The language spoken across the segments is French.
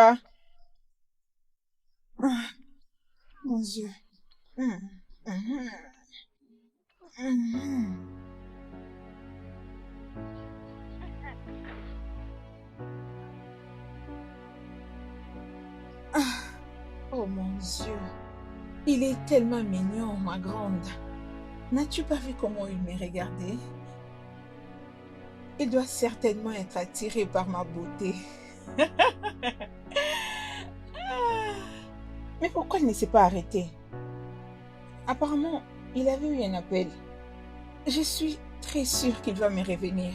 Ah, ah, mon Dieu. Hum, hum, hum. Ah, oh mon Dieu. Il est tellement mignon, ma grande. N'as-tu pas vu comment il m'est regardé? Il doit certainement être attiré par ma beauté. Ah, mais pourquoi il ne s'est pas arrêté? Apparemment, il avait eu un appel. Je suis très sûre qu'il va me revenir.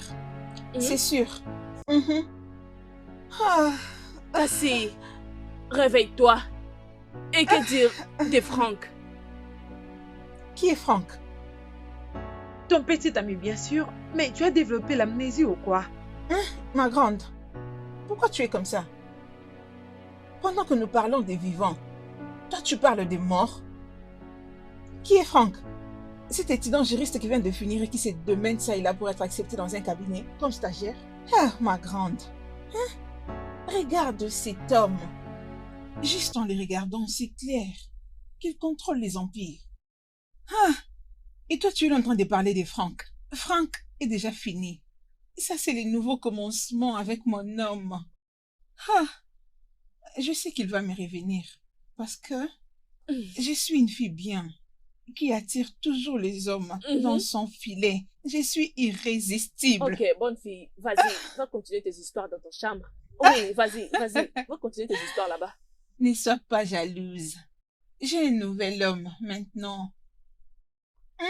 Hum? C'est sûr. Mhm. Ah, Cassie, réveille-toi. Et que dire de Franck? qui est Franck? Ton petit ami, bien sûr, mais tu as développé l'amnésie ou quoi? Ma grande, pourquoi tu es comme ça? Pendant que nous parlons des vivants, toi tu parles des morts. Qui est Franck? Cet étudiant juriste qui vient de finir et qui se demande ça et là pour être accepté dans un cabinet comme stagiaire. Ah, ma grande. Regarde cet homme. Juste en les regardant, c'est clair qu'il contrôle les empires. Ah, et toi tu es là en train de parler de Franck. Franck est déjà fini. Ça c'est le nouveau commencement avec mon homme. Ah, je sais qu'il va me revenir parce que je suis une fille bien qui attire toujours les hommes dans Mhm. son filet. Je suis irrésistible. Ok, bonne fille, vas-y, va continuer tes histoires dans ta chambre. Oui, vas-y, va continuer tes histoires là-bas. Ne sois pas jalouse. J'ai un nouvel homme maintenant. Hein?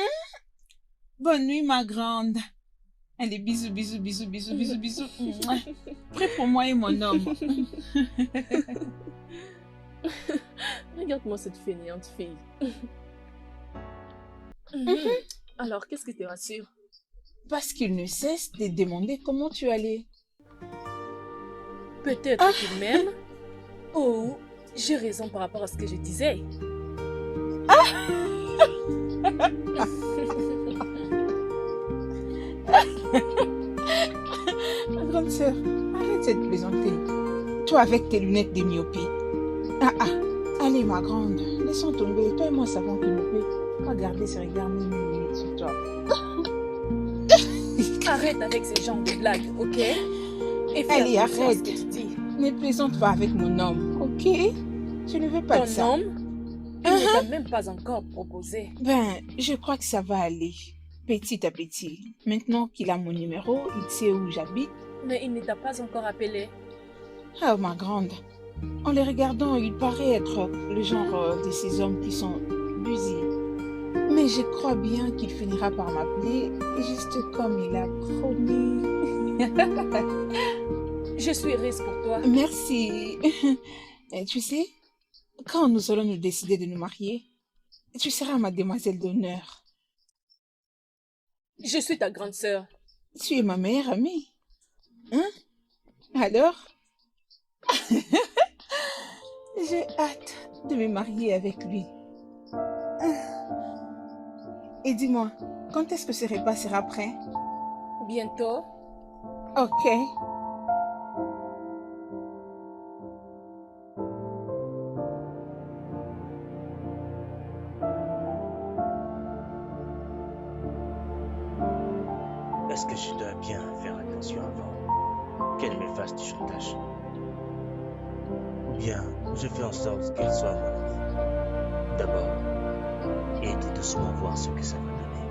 Bonne nuit, ma grande. Allez, bisous, bisous, bisous, bisous, bisous, bisous. Mouah. Prêt pour moi et mon homme. Regarde-moi cette fainéante fille. Mhm. Alors, qu'est-ce qui te rassure? Parce qu'il ne cesse de demander comment tu allais. Peut-être Ah, qu'il m'aime, ou j'ai raison par rapport à ce que je disais. ma grande sœur, arrête cette plaisanterie. Toi avec tes lunettes de myopie. Ah ah, allez ma grande, laissons tomber. Toi et moi savons qu'il ne peut pas garder ce regard minutes sur toi. Arrête avec ce genre de blagues, ok? Et fais Allez, attention à ce arrête. que tu dis. Ne plaisante pas avec mon homme, ok? Je ne veux pas de Ton ça. homme, il ne t'a même pas encore proposé. Ben, je crois que ça va aller, petit à petit. Maintenant qu'il a mon numéro, il sait où j'habite. Mais il ne t'a pas encore appelé. Ah, ma grande, en les regardant, il paraît être le genre de ces hommes qui sont busy. Mais je crois bien qu'il finira par m'appeler, juste comme il a promis. Je suis heureuse pour toi. Merci. Et tu sais, quand nous allons nous décider de nous marier, tu seras ma demoiselle d'honneur. Je suis ta grande sœur. Tu es ma meilleure amie. Hein? Alors, j'ai hâte de me marier avec lui. Et dis-moi, quand est-ce que ce repas sera prêt? Bientôt. Ok. Est-ce que je dois bien faire attention avant qu'elle me fasse du chantage? Ou bien je fais en sorte qu'elle soit mon amie d'abord et tout doucement voir ce que ça va donner.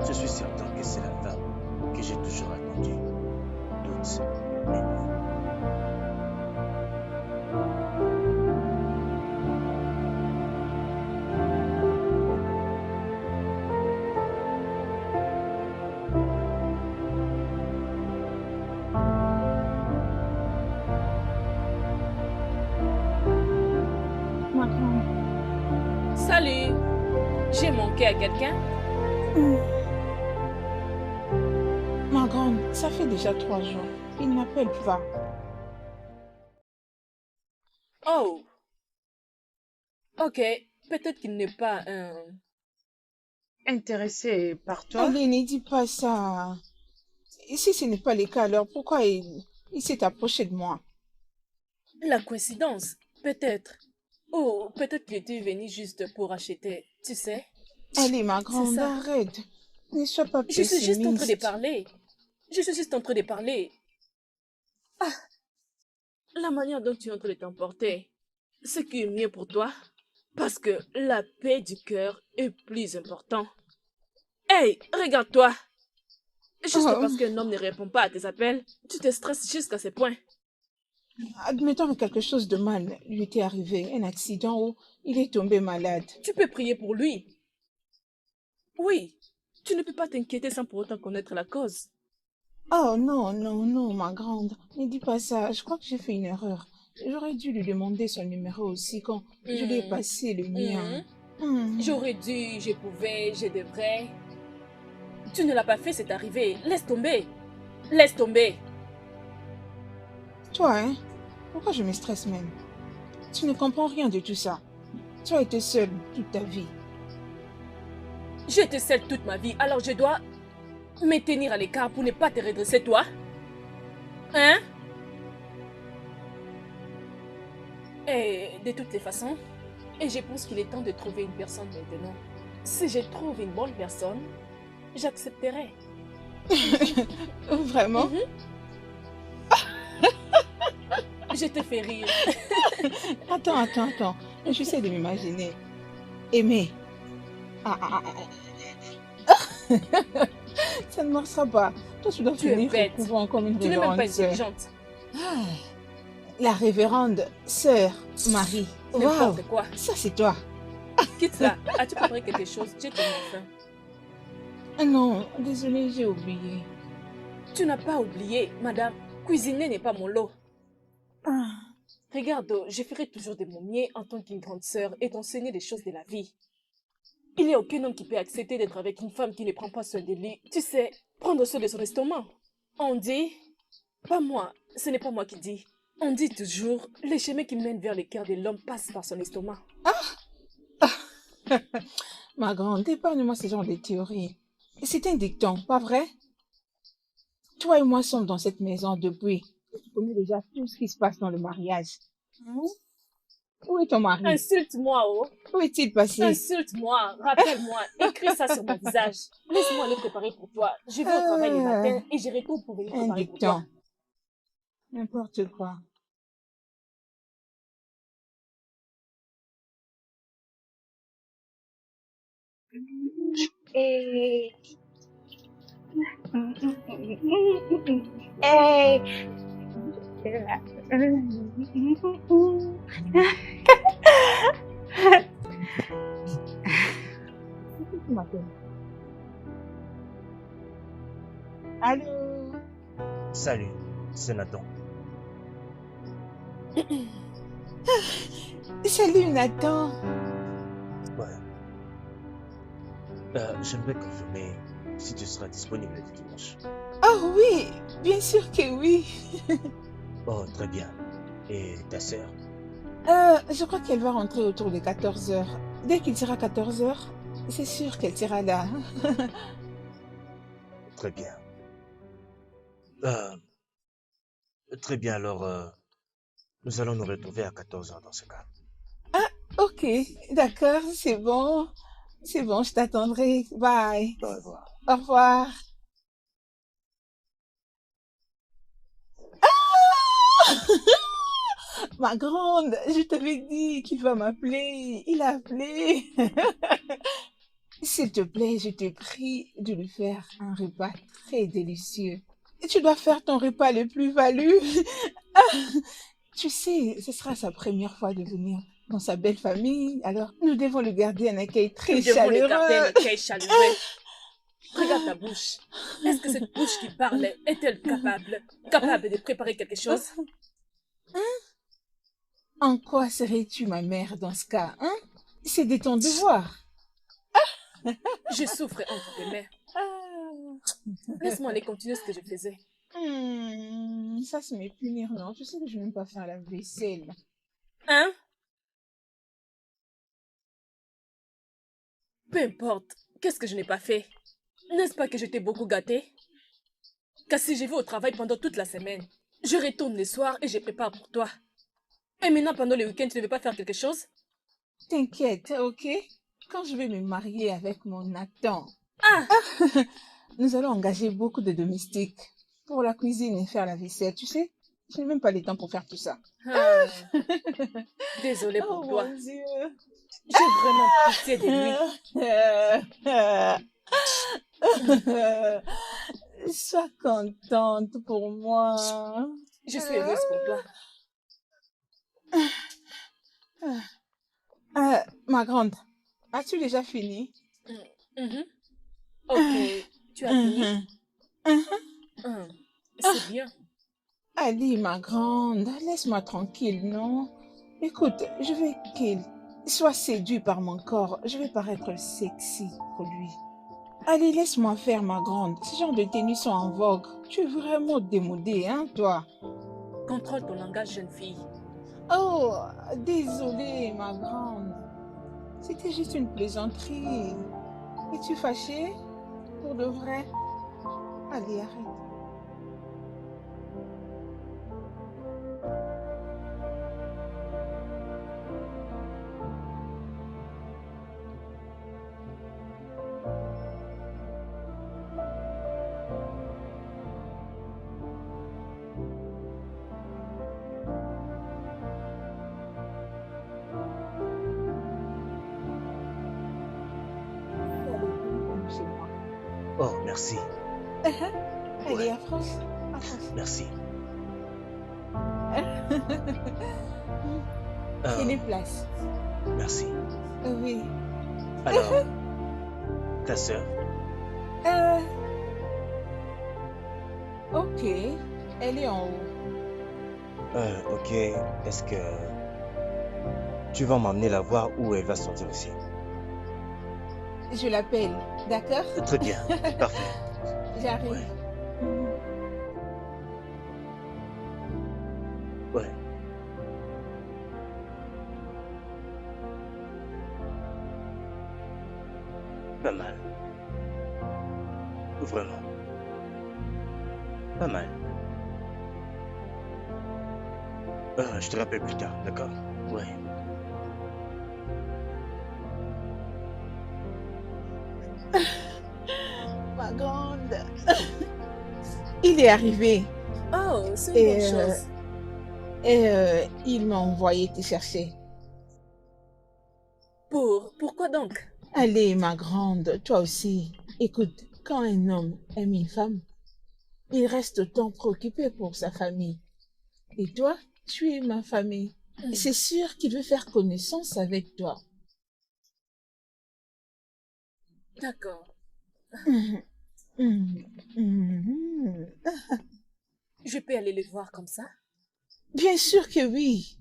Je suis certain que c'est la femme que j'ai toujours attendue, douce mais non. Ma grande. Salut. J'ai manqué à quelqu'un? Ma grande, ça fait déjà 3 jours. Il n'appelle pas. Oh, ok. Peut-être qu'il n'est pas un... Intéressé par toi? Allez, ne dis pas ça. Et si ce n'est pas le cas, alors pourquoi il s'est approché de moi? La coïncidence, peut-être. Ou peut-être qu'il était venu juste pour acheter, tu sais. Allez, ma C'est grande, ça. arrête. Ne sois pas Je suis juste en train de pessimiste. parler. Je suis juste en train de parler. La manière dont tu es en train de t'emporter, ce qui est mieux pour toi, parce que la paix du cœur est plus important. Hey, regarde-toi. Juste parce Oh, qu'un homme ne répond pas à tes appels, tu te stresses jusqu'à ce point. admettons que quelque chose de mal lui était arrivé, un accident où il est tombé malade. Tu peux prier pour lui. Oui, tu ne peux pas t'inquiéter sans pour autant connaître la cause. Oh non, non, non, ma grande, ne dis pas ça. Je crois que j'ai fait une erreur. J'aurais dû lui demander son numéro aussi quand je lui ai Hmm, passé le mien. hmm. Hmm. J'aurais dû, je pouvais, je devrais. Tu ne l'as pas fait, c'est arrivé. Laisse tomber. Laisse tomber. Toi, hein? Pourquoi je me stresse même? Tu ne comprends rien de tout ça. Tu as été seule toute ta vie. J'ai été seule toute ma vie, alors je dois me tenir à l'écart pour ne pas te redresser, toi. Hein? Et de toutes les façons, et je pense qu'il est temps de trouver une personne maintenant. Si je trouve une bonne personne, j'accepterai. Vraiment? Mhm. Je te fais rire. Attends, attends, attends. J'essaie de m'imaginer. Aimer. Ah, ah, ah. Ça ne marchera pas. Toi, tu dois Tu es finir au bête. couvent comme une Tu n'es même pas révérende sœur. intelligente. Ah, la révérende sœur Marie. Waouh, N'importe quoi. ça c'est toi. Quitte ça. As-tu préparé quelque chose? J'ai tellement faim. Ah non, désolée, j'ai oublié. Tu n'as pas oublié, madame. Cuisiner n'est pas mon lot. Ah, Regarde, je ferai toujours de mon mieux en tant qu'une grande sœur et t'enseigner des choses de la vie. Il n'y a aucun homme qui peut accepter d'être avec une femme qui ne prend pas soin de lui. Tu sais, prendre soin de son estomac. On dit, pas moi, ce n'est pas moi qui dis. On dit toujours, le chemin qui mène vers le cœur de l'homme passe par son estomac. ma grande, épargne-moi ce genre de théorie. C'est un dicton, pas vrai? Toi et moi sommes dans cette maison depuis. Tu connais déjà tout ce qui se passe dans le mariage. Hein? Où est ton mari? Insulte-moi, oh. Où est-il passé? Insulte-moi, rappelle-moi, écris ça sur mon visage. Laisse-moi le préparer pour toi. Je vais au travail le Ah, matin et je retourne pour venir un préparer pour toi. dicton. N'importe quoi. Hey. Hey. Tu m'appelles. Allô? Salut, c'est Nathan. Salut Nathan. Ouais. J'aimerais confirmer si tu seras disponible le dimanche. Oh oui, bien sûr que oui. Oh, très bien. Et ta sœur? Je crois qu'elle va rentrer autour de 14 heures. Dès qu'il sera 14 heures, c'est sûr qu'elle sera là. Très bien. Euh, Très bien, alors nous allons nous retrouver à 14 heures dans ce cas. Ok, d'accord, c'est bon. C'est bon, je t'attendrai. Bye. Au revoir. Au revoir. Ma grande, je t'avais dit qu'il va m'appeler. Il a appelé. S'il te plaît, je te prie de lui faire un repas très délicieux. Et tu dois faire ton repas le plus valu. Tu sais, ce sera sa première fois de venir dans sa belle famille, alors nous devons lui garder un accueil très Nous devons les garder un chaleureux. accueil chaleureux. Regarde ta bouche. Est-ce que cette bouche qui parle est-elle capable de préparer quelque chose? En quoi serais-tu ma mère dans ce cas, hein? C'est de ton devoir. Je souffre entre tes mains. Laisse-moi aller continuer ce que je faisais. Ça c'est me punir, non? Tu sais que je n'aime pas faire la vaisselle. Hein? Peu importe. Qu'est-ce que je n'ai pas fait? N'est-ce pas que je t'ai beaucoup gâté? Car si je vais au travail pendant toute la semaine, je retourne le soir et je prépare pour toi. Et maintenant, pendant le week-end, tu ne veux pas faire quelque chose? T'inquiète, ok? Quand je vais me marier avec mon Nathan, Ah, nous allons engager beaucoup de domestiques pour la cuisine et faire la vaisselle. Tu sais, je n'ai même pas le temps pour faire tout ça. ah, désolée Oh pour toi. mon Dieu. J'ai vraiment pitié de lui. Sois contente pour moi. Je suis heureuse pour toi. Ma grande, as-tu déjà fini? Mhm. Ok, tu as fini? Mhm. Mhm. C'est bien. Allez, ma grande, laisse-moi tranquille, non? Écoute, je veux qu'il soit séduit par mon corps. Je vais paraître sexy pour lui. Allez, laisse-moi faire, ma grande. Ce genre de tenues sont en vogue. Tu es vraiment démodée, hein, toi? Contrôle ton langage, jeune fille. Oh, désolée, ma grande. C'était juste une plaisanterie. Es-tu fâchée? Pour de vrai? Allez, arrête. Allez, chez moi. Oh, merci. Allez, Ouais. approche. Approche. Merci. C'est les Euh, places. merci. Oui. Alors, ta sœur? Euh, ok. Elle est en haut. Ok. Est-ce que tu vas m'emmener la voir où elle va sortir ici? Je l'appelle. D'accord? Très bien. Parfait. J'arrive. Ouais. Ouais. Pas mal. Vraiment. Pas mal. Je te rappelle plus tard, d'accord? Ouais. Ma grande. Il est arrivé Oh, c'est une bonne et, chose. il m'a envoyé te chercher. Pourquoi donc? Allez, ma grande, toi aussi. Écoute, quand un homme aime une femme, il reste autant préoccupé pour sa famille. Et toi, tu es ma famille. C'est sûr qu'il veut faire connaissance avec toi. D'accord. Mhm, mhm, mhm. Je peux aller le voir comme ça? Bien sûr que oui.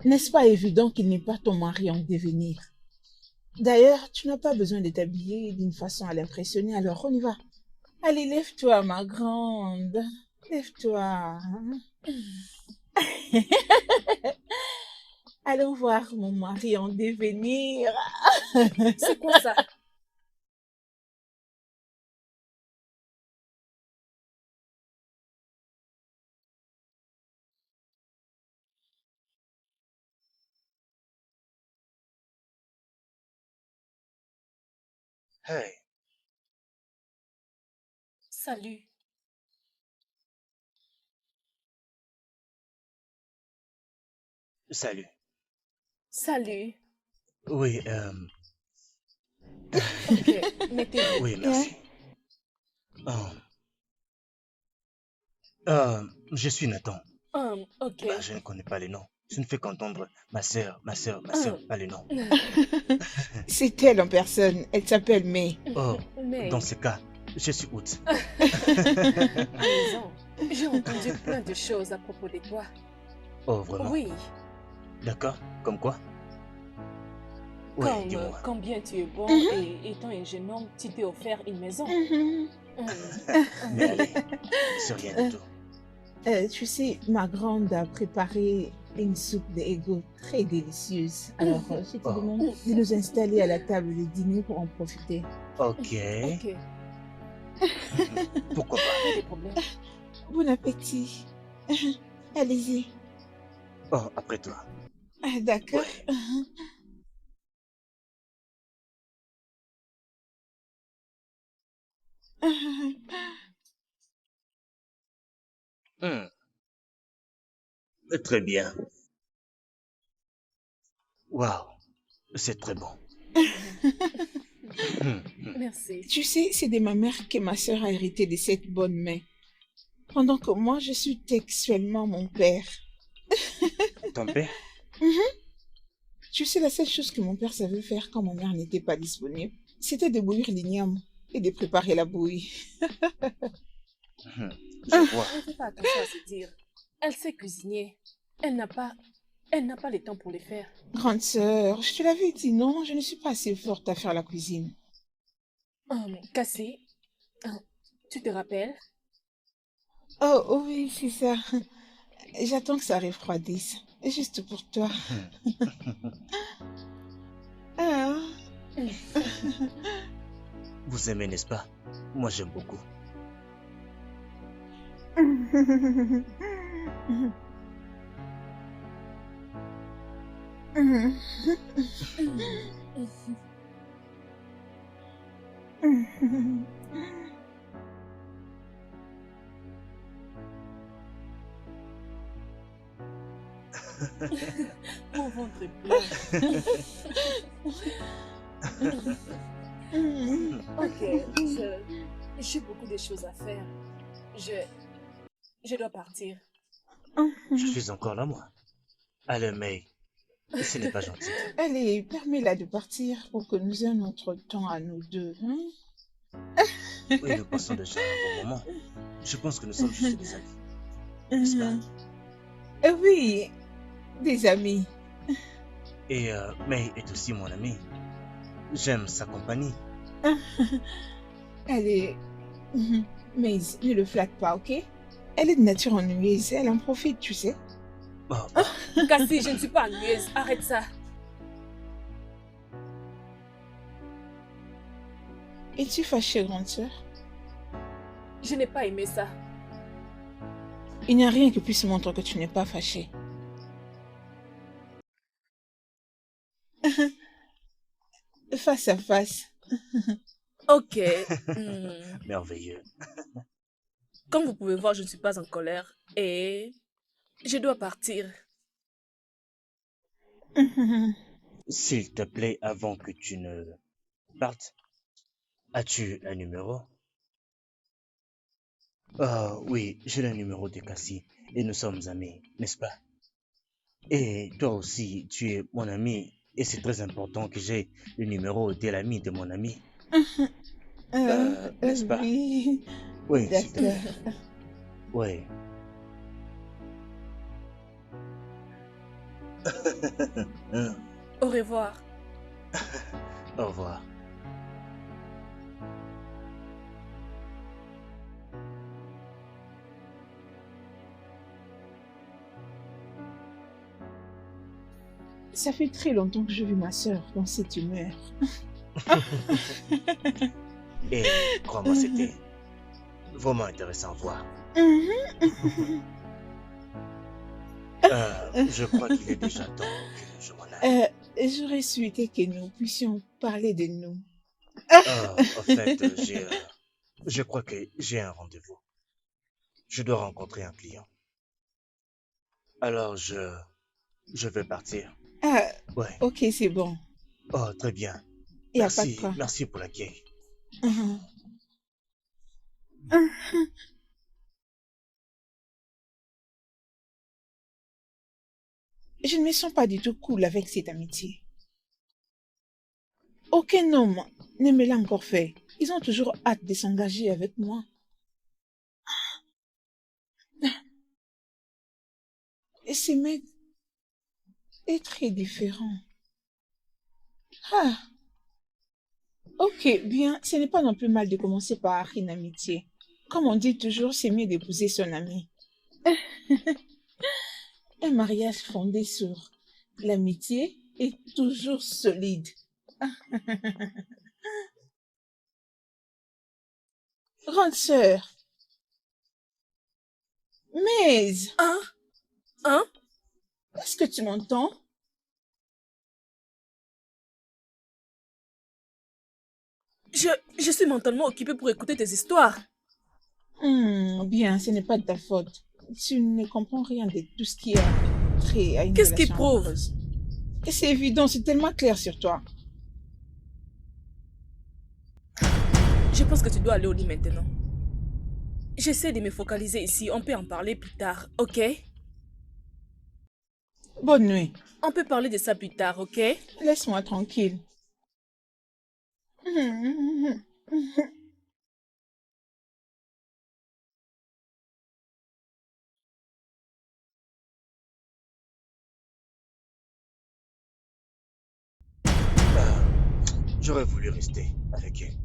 N'est-ce pas évident qu'il n'est pas ton mari en devenir? D'ailleurs, tu n'as pas besoin de t'habiller d'une façon à l'impressionner, alors on y va. Allez, lève-toi, ma grande. Lève-toi. Allons voir mon mari en devenir. C'est quoi ça? Hey, Salut. salut. Salut. Oui, Ok, mettez-vous. oui, Hein? merci. Je suis Nathan. Ok. Bah, je ne connais pas les noms. Je ne fais qu'entendre ma sœur, pas les noms. C'est elle en personne. Elle s'appelle May. Oh, Mais, dans ce cas, je suis Out. amusant. J'ai entendu plein de choses à propos de toi. Oh, vraiment? Oui, D'accord, comme quoi? Oui, comme dis-moi. combien tu es bon et étant un jeune homme, tu t'es offert une maison. Mhm. Mais allez, c'est rien du tout. Tu sais, ma grande a préparé une soupe d'ego très délicieuse. Alors, je te Oh. demande de nous installer à la table de dîner pour en profiter. Ok, Ok, pourquoi pas? pas de problème. Bon appétit. Allez-y. Oh, après toi. Ah, d'accord. Ouais. Hmm, très bien. Waouh, c'est très bon. Hmm, hmm. Merci. Tu sais, c'est de ma mère que ma sœur a hérité de cette bonne main. Pendant que moi, je suis textuellement mon père. Ton père? Mhm. Tu sais, la seule chose que mon père savait faire quand ma mère n'était pas disponible, c'était de bouillir l'igname et de préparer la bouillie. Hmm, je Ah, vois. Ne fais pas attention à se dire. Elle sait cuisiner. Elle n'a pas, elle n'a pas le temps pour le faire. grande sœur, je te l'avais dit, non, je ne suis pas assez forte à faire la cuisine. Cassie, tu te rappelles? Oh, oh oui, c'est ça. J'attends que ça refroidisse. Juste pour toi. Hmm. Ah. Vous aimez, n'est-ce pas? Moi, j'aime beaucoup. Mon ventre est plein. Ok, j'ai beaucoup de choses à faire. Je, je dois partir. Je suis encore là, moi. Allez, May, ce n'est pas gentil. Allez, permets-la de partir pour que nous ayons notre temps à nous deux. Hein? Oui, nous passons déjà un bon moment. Je pense que nous sommes juste des amis, n'est-ce pas? Oui, des amis. Et May est aussi mon amie. J'aime sa compagnie. Allez, mais ne le flatte pas, ok? Elle est de nature ennuyeuse, elle en profite, tu sais. Oh, oh. Cassie, je ne suis pas ennuyeuse. Arrête ça. Es-tu fâchée, grande sœur? Je n'ai pas aimé ça. Il n'y a rien qui puisse montrer que tu n'es pas fâchée. Face à face. Ok. hmm, Merveilleux. Comme vous pouvez voir, je ne suis pas en colère et je dois partir. S'il te plaît, avant que tu ne partes, as-tu un numéro? Oui, j'ai le numéro de Cassie et nous sommes amis, n'est-ce pas? Et toi aussi, tu es mon ami et c'est très important que j'ai le numéro de l'ami de mon ami, n'est-ce pas? Oui, Oui, s'il te d'accord. plaît. Oui. Au revoir. Au revoir. Ça fait très longtemps que je vis ma sœur dans cette humeur. Et crois-moi, c'était vraiment intéressant à voir. Je crois qu'il est déjà temps que je m'en aille. J'aurais souhaité que nous puissions parler de nous. En fait, je crois que j'ai un rendez-vous. Je dois rencontrer un client. Alors, je vais partir. Ah, Ouais. ok, c'est bon. Oh, très bien. Il n'y a pas de Merci, quoi. merci pour l'accueil. Mhm. Je ne me sens pas du tout cool avec cette amitié. Aucun homme ne me l'a encore fait. Ils ont toujours hâte de s'engager avec moi. Et ce mec est très différent. Ah, ok, bien, ce n'est pas non plus mal de commencer par une amitié. Comme on dit toujours, c'est mieux d'épouser son ami. Un mariage fondé sur l'amitié est toujours solide. Grande sœur, Mais, Hein? Hein? est-ce que tu m'entends? Je suis mentalement occupée pour écouter tes histoires. Bien, ce n'est pas de ta faute. Tu ne comprends rien de tout ce qui a trait à une Qu'est-ce qui relation prouve? amoureuse. Et c'est évident, c'est tellement clair sur toi. Je pense que tu dois aller au lit maintenant. J'essaie de me focaliser ici. On peut en parler plus tard, ok? Bonne nuit. On peut parler de ça plus tard, ok? Laisse-moi tranquille. Ah, j'aurais voulu rester avec elle.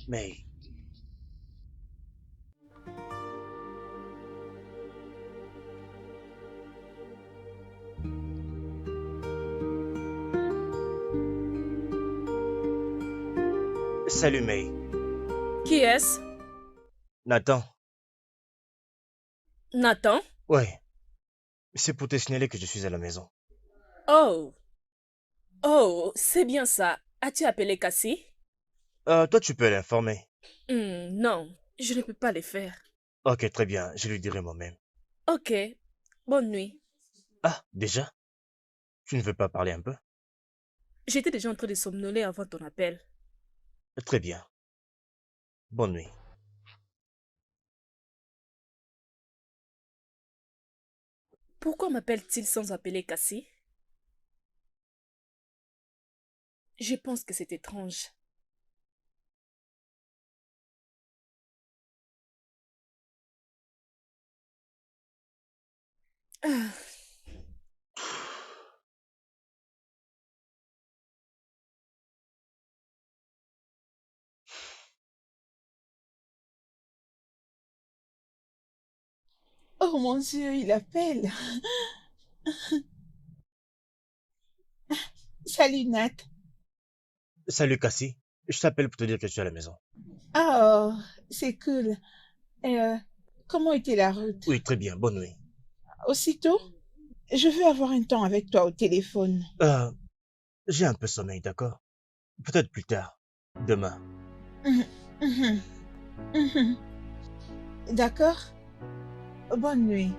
Mais salut May. Qui est-ce? Nathan. Nathan? Ouais, c'est pour te signaler que je suis à la maison. Oh. Oh, c'est bien ça. As-tu appelé Cassie? Toi, tu peux l'informer. Non, je ne peux pas le faire. Ok, très bien, je lui dirai moi-même. Ok, bonne nuit. Ah, déjà? Tu ne veux pas parler un peu? J'étais déjà en train de somnoler avant ton appel. Très bien. Bonne nuit. Pourquoi m'appelle-t-il sans appeler Cassie? Je pense que c'est étrange. Ah, Oh mon Dieu, il appelle. Salut Nat. Salut Cassie, je t'appelle pour te dire que je suis à la maison. Ah, oh, c'est cool. Euh, comment était la route? Oui, très bien, bonne nuit. Aussitôt, je veux avoir un temps avec toi au téléphone. Euh, j'ai un peu sommeil, d'accord? Peut-être plus tard. Demain. Mhm, mhm, mhm. D'accord? Bonne nuit.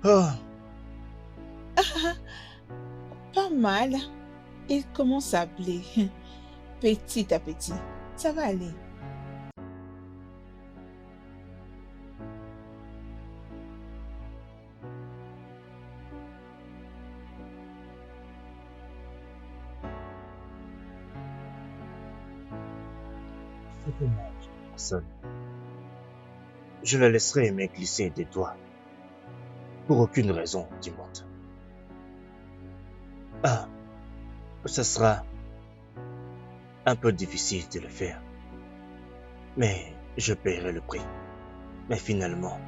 Oh, Pas mal. Il commence à appeler. Petit à petit. Ça va aller. c'est dommage, personne. Je la laisserai aimer glisser des doigts. Pour aucune raison du monde. Ah, ça sera un peu difficile de le faire. Mais je paierai le prix. Mais finalement,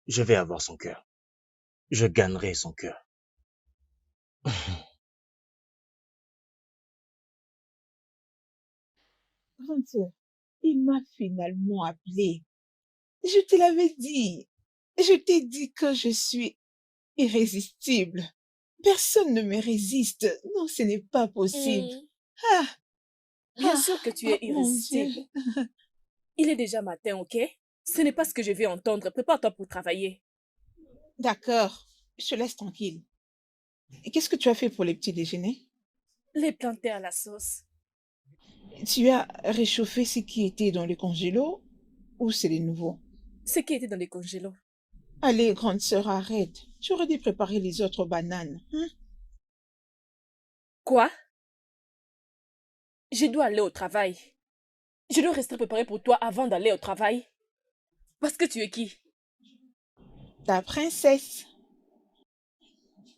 je vais avoir son cœur. Je gagnerai son cœur. Hunter, il m'a finalement appelé. Je te l'avais dit. Je t'ai dit que je suis irrésistible. Personne ne me résiste. Non, ce n'est pas possible. hmm, Ah, bien ah, sûr que tu oh, es mon Dieu. irrésistible. Il est déjà matin, ok? Ce n'est pas ce que je vais entendre. Prépare-toi pour travailler. D'accord, je te laisse tranquille. Et qu'est-ce que tu as fait pour les petits déjeuners? Les planter à la sauce. Tu as réchauffé ce qui était dans le congélo ou c'est les nouveaux? Ce qui était dans les congélos. Allez, grande sœur, arrête. Tu aurais dû préparer les autres bananes. Hein? Quoi? Je dois aller au travail. Je dois rester préparée pour toi avant d'aller au travail. Parce que tu es qui? Ta princesse.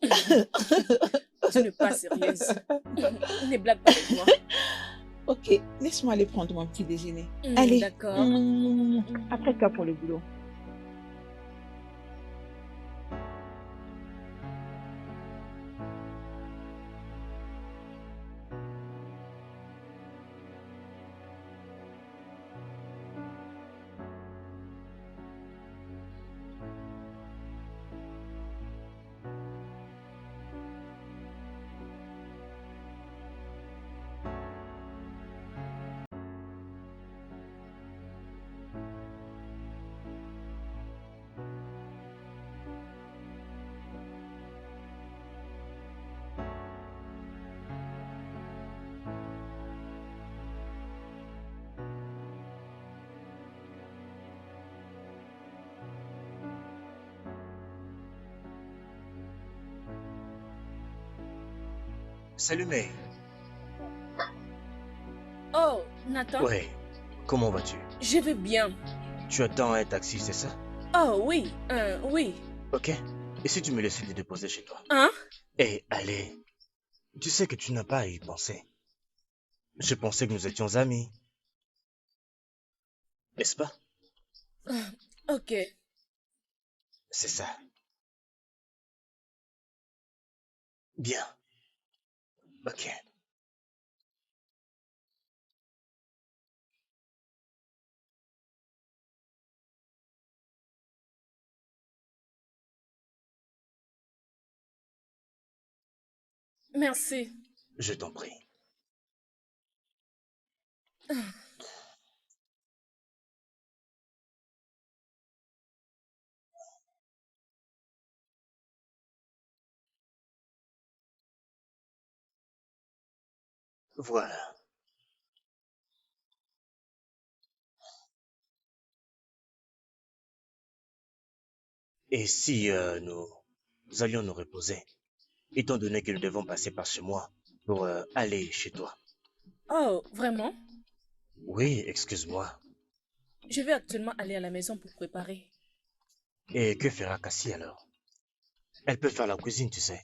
Tu n'es pas sérieuse. Ne blague pas avec moi. Ok, laisse-moi aller prendre mon petit déjeuner. Allez. D'accord. Après toi pour le boulot. Salut, May. Oh, Nathan, Ouais, comment vas-tu? je vais bien. Tu attends un taxi, c'est ça? Oh oui, oui. Ok. Et si tu me laissais te déposer chez toi? Hein? Eh, allez. Tu sais que tu n'as pas à y penser. Je pensais que nous étions amis. N'est-ce pas? Ok. C'est ça. Bien. Ok. Merci. Je t'en prie. Voilà. Et si nous allions nous reposer, étant donné que nous devons passer par chez moi pour aller chez toi? Oh, vraiment? Oui, excuse-moi. Je vais actuellement aller à la maison pour préparer. Et que fera Cassie alors? Elle peut faire la cuisine, tu sais.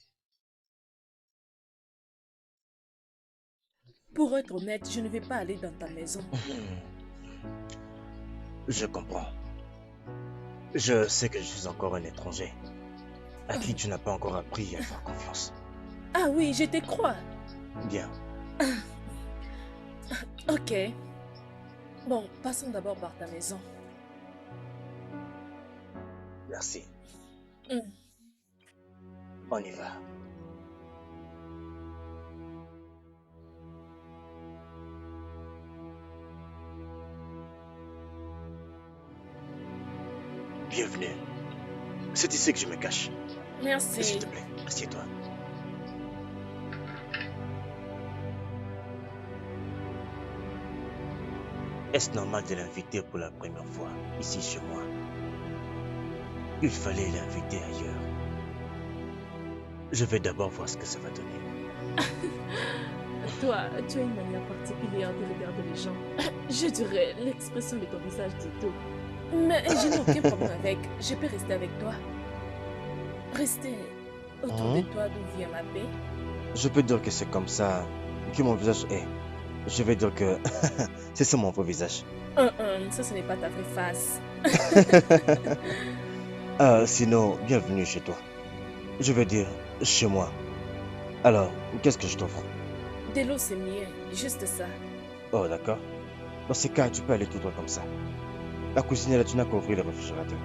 Pour être honnête, je ne vais pas aller dans ta maison. Je comprends. Je sais que je suis encore un étranger, à qui tu n'as pas encore appris à faire confiance. Ah oui, je te crois. Bien. Ok. Bon, passons d'abord par ta maison. Merci. Mm. On y va. Bienvenue. C'est ici que je me cache. S'il Merci. te plaît, assieds-toi. Est-ce normal de l'inviter pour la première fois ici chez moi? Il fallait l'inviter ailleurs. Je vais d'abord voir ce que ça va donner. Toi, tu as une manière particulière de regarder les gens. Je dirais l'expression de ton visage dit tout. Mais je n'ai aucun problème avec. Je peux rester avec toi. Rester autour de toi d'où vient ma paix. Je peux dire que c'est comme ça que mon visage est. Je vais dire que c'est ça mon vrai visage. Ça, ce n'est pas ta vraie face. Sinon, bienvenue chez toi. Je veux dire, chez moi. Alors, qu'est-ce que je t'offre? De l'eau, c'est mieux. Juste ça. Oh, d'accord. Dans ces cas, tu peux aller tout droit comme ça. La cuisine est là, tu n'as qu'à ouvrir le réfrigérateur.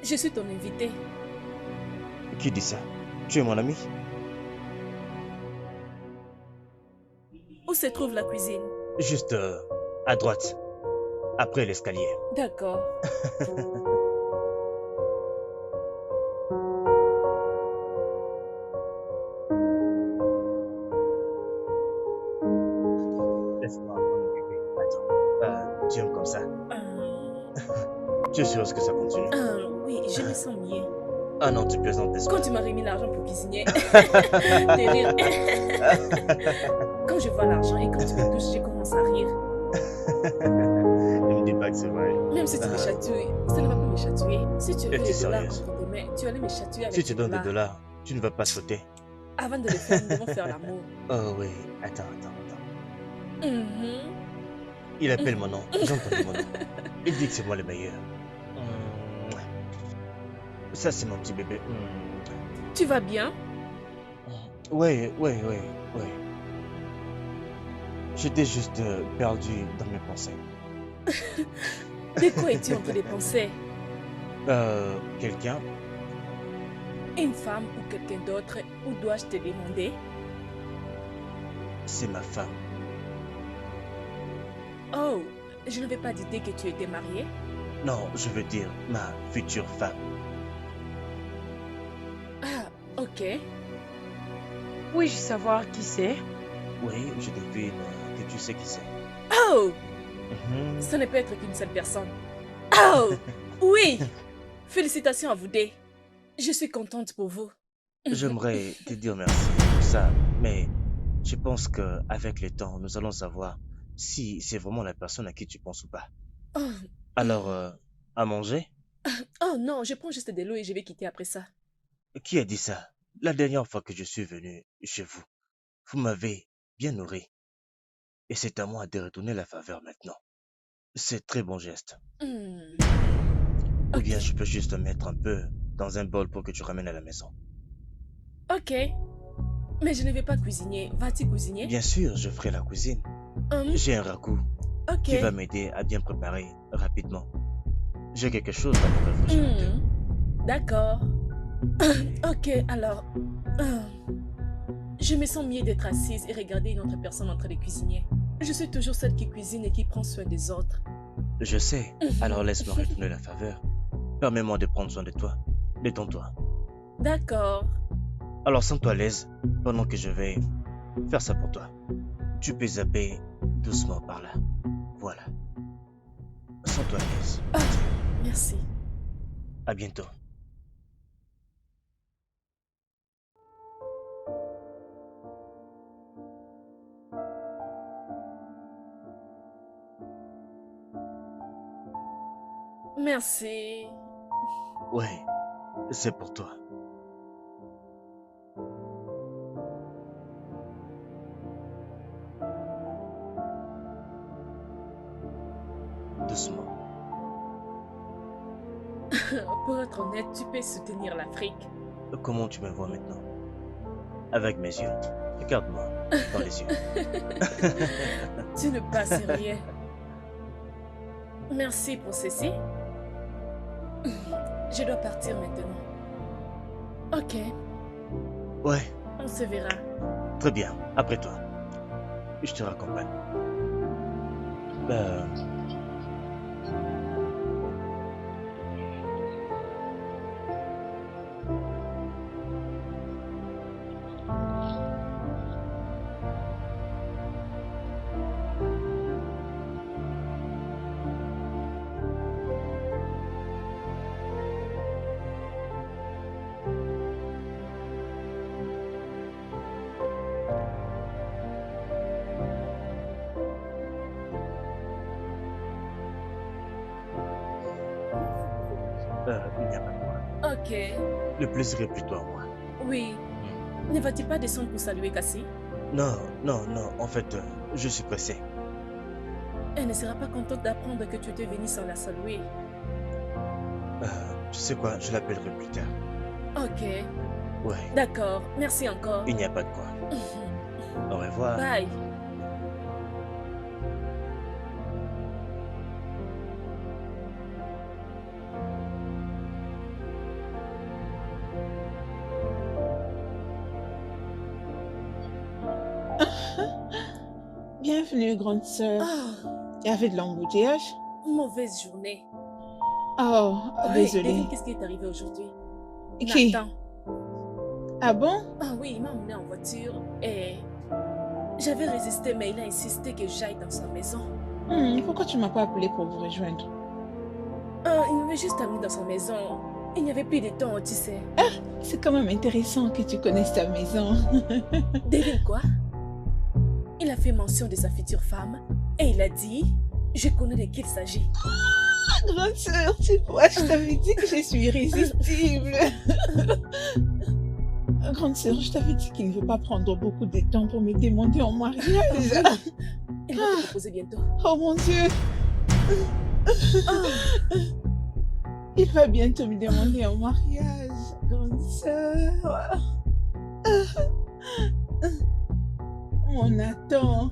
Je suis ton invité. Qui dit ça? Tu es mon ami? Où se trouve la cuisine? Juste à droite, après l'escalier. D'accord. Laisse-moi prendre le bébé. Attends, tu aimes comme ça? Tu es sûr que ça continue? Oui, je me sens mieux. Ah non, tu plaisantes, n'est-ce Quand pas? tu m'as remis l'argent pour cuisiner, de rire. Quand je vois l'argent et quand tu me touches, je commence à rire. Ne me dis pas que c'est vrai. Même si tu me chatouilles, ça ne va pas me chatouiller. Si tu avais Es-tu des dollars sérieuse? entre tes mains, tu allais me chatouiller avec Si tu des donnes des dollars. dollars, tu ne vas pas sauter. Avant de le faire, nous devons faire l'amour. Oh oui, attends. Mhm. Il appelle mon nom. J'ai entendu mon nom. Il dit que c'est moi le meilleur. Ça, c'est mon petit bébé. Tu vas bien? Oui, oui, oui, oui. J'étais juste perdu dans mes pensées. De quoi es-tu en train de penser? Quelqu'un? Une femme ou quelqu'un d'autre? Ou dois-je te demander? C'est ma femme. Oh, je n'avais pas d'idée que tu étais mariée. Non, je veux dire ma future femme. Ah, ok. Puis-je savoir qui c'est? Oui, je devine que tu sais qui c'est. Oh, Mhm. ça ne peut être qu'une seule personne. Oh, oui. Félicitations à vous deux. Je suis contente pour vous. J'aimerais te dire merci pour ça, mais je pense que avec le temps, nous allons savoir si c'est vraiment la personne à qui tu penses ou pas. Oh, Alors, à manger? oh non, je prends juste de l'eau et je vais quitter après ça. Qui a dit ça? La dernière fois que je suis venu chez vous, vous m'avez bien nourri. Et c'est à moi de retourner la faveur maintenant. C'est très bon geste. Hmm, Ou bien ok, je peux juste mettre un peu dans un bol pour que tu ramènes à la maison. ok. Mais je ne vais pas cuisiner. Vas-tu cuisiner? Bien sûr, je ferai la cuisine. Hum, J'ai un ragoût ok. qui va m'aider à bien préparer rapidement. J'ai quelque chose dans mon réfrigérateur. D'accord. Ok, alors. Je me sens mieux d'être assise et regarder une autre personne en train de cuisiner. Je suis toujours celle qui cuisine et qui prend soin des autres. Je sais, alors laisse-moi retourner la faveur. Permets-moi de prendre soin de toi. Détends-toi. D'accord. Alors sens-toi à l'aise pendant que je vais faire ça pour toi. Tu peux zapper doucement par là. Voilà. Sens-toi à l'aise. Ah, merci. À bientôt. Merci. Ouais, c'est pour toi. Doucement. Pour être honnête, tu peux soutenir l'Afrique. Comment tu me vois maintenant? Avec mes yeux. Regarde-moi dans les yeux. Tu ne pas sérieux. Merci pour ceci. Je dois partir maintenant. Ok, Ouais, on se verra. très bien. Après toi. Je te raccompagne. Euh, il n'y a pas de quoi. Ok, Le plaisir est plutôt à moi. oui. Ne vas-tu pas descendre pour saluer Cassie? Non, non, non. En fait, je suis pressé. Elle ne sera pas contente d'apprendre que tu étais venu sans la saluer. Tu sais quoi? Je l'appellerai plus tard. Ok, Ouais, d'accord. Merci encore. il n'y a pas de quoi. Au revoir. Bye. Bienvenue, grande sœur. Oh, Il y avait de l'embouteillage? mauvaise journée. Oh, Oui, désolée. devine qu'est-ce qui est arrivé aujourd'hui? Qui? Nathan. Ah bon? Ah oui, il m'a emmené en voiture et j'avais résisté, mais il a insisté que j'aille dans sa maison. Pourquoi tu m'as pas appelé pour vous rejoindre? Il m'avait juste amené dans sa maison. Il n'y avait plus de temps, tu sais. C'est quand même intéressant que tu connaisses ta maison. Devine quoi? Il a fait mention de sa future femme et il a dit, je connais de qui il s'agit. Grande sœur, tu vois, je t'avais dit que je suis irrésistible. Grande sœur, je t'avais dit qu'il ne veut pas prendre beaucoup de temps pour me demander en mariage. Elle va te proposer bientôt. Oh mon Dieu, Oh, il va bientôt me demander en mariage, grande sœur. Mon Nathan.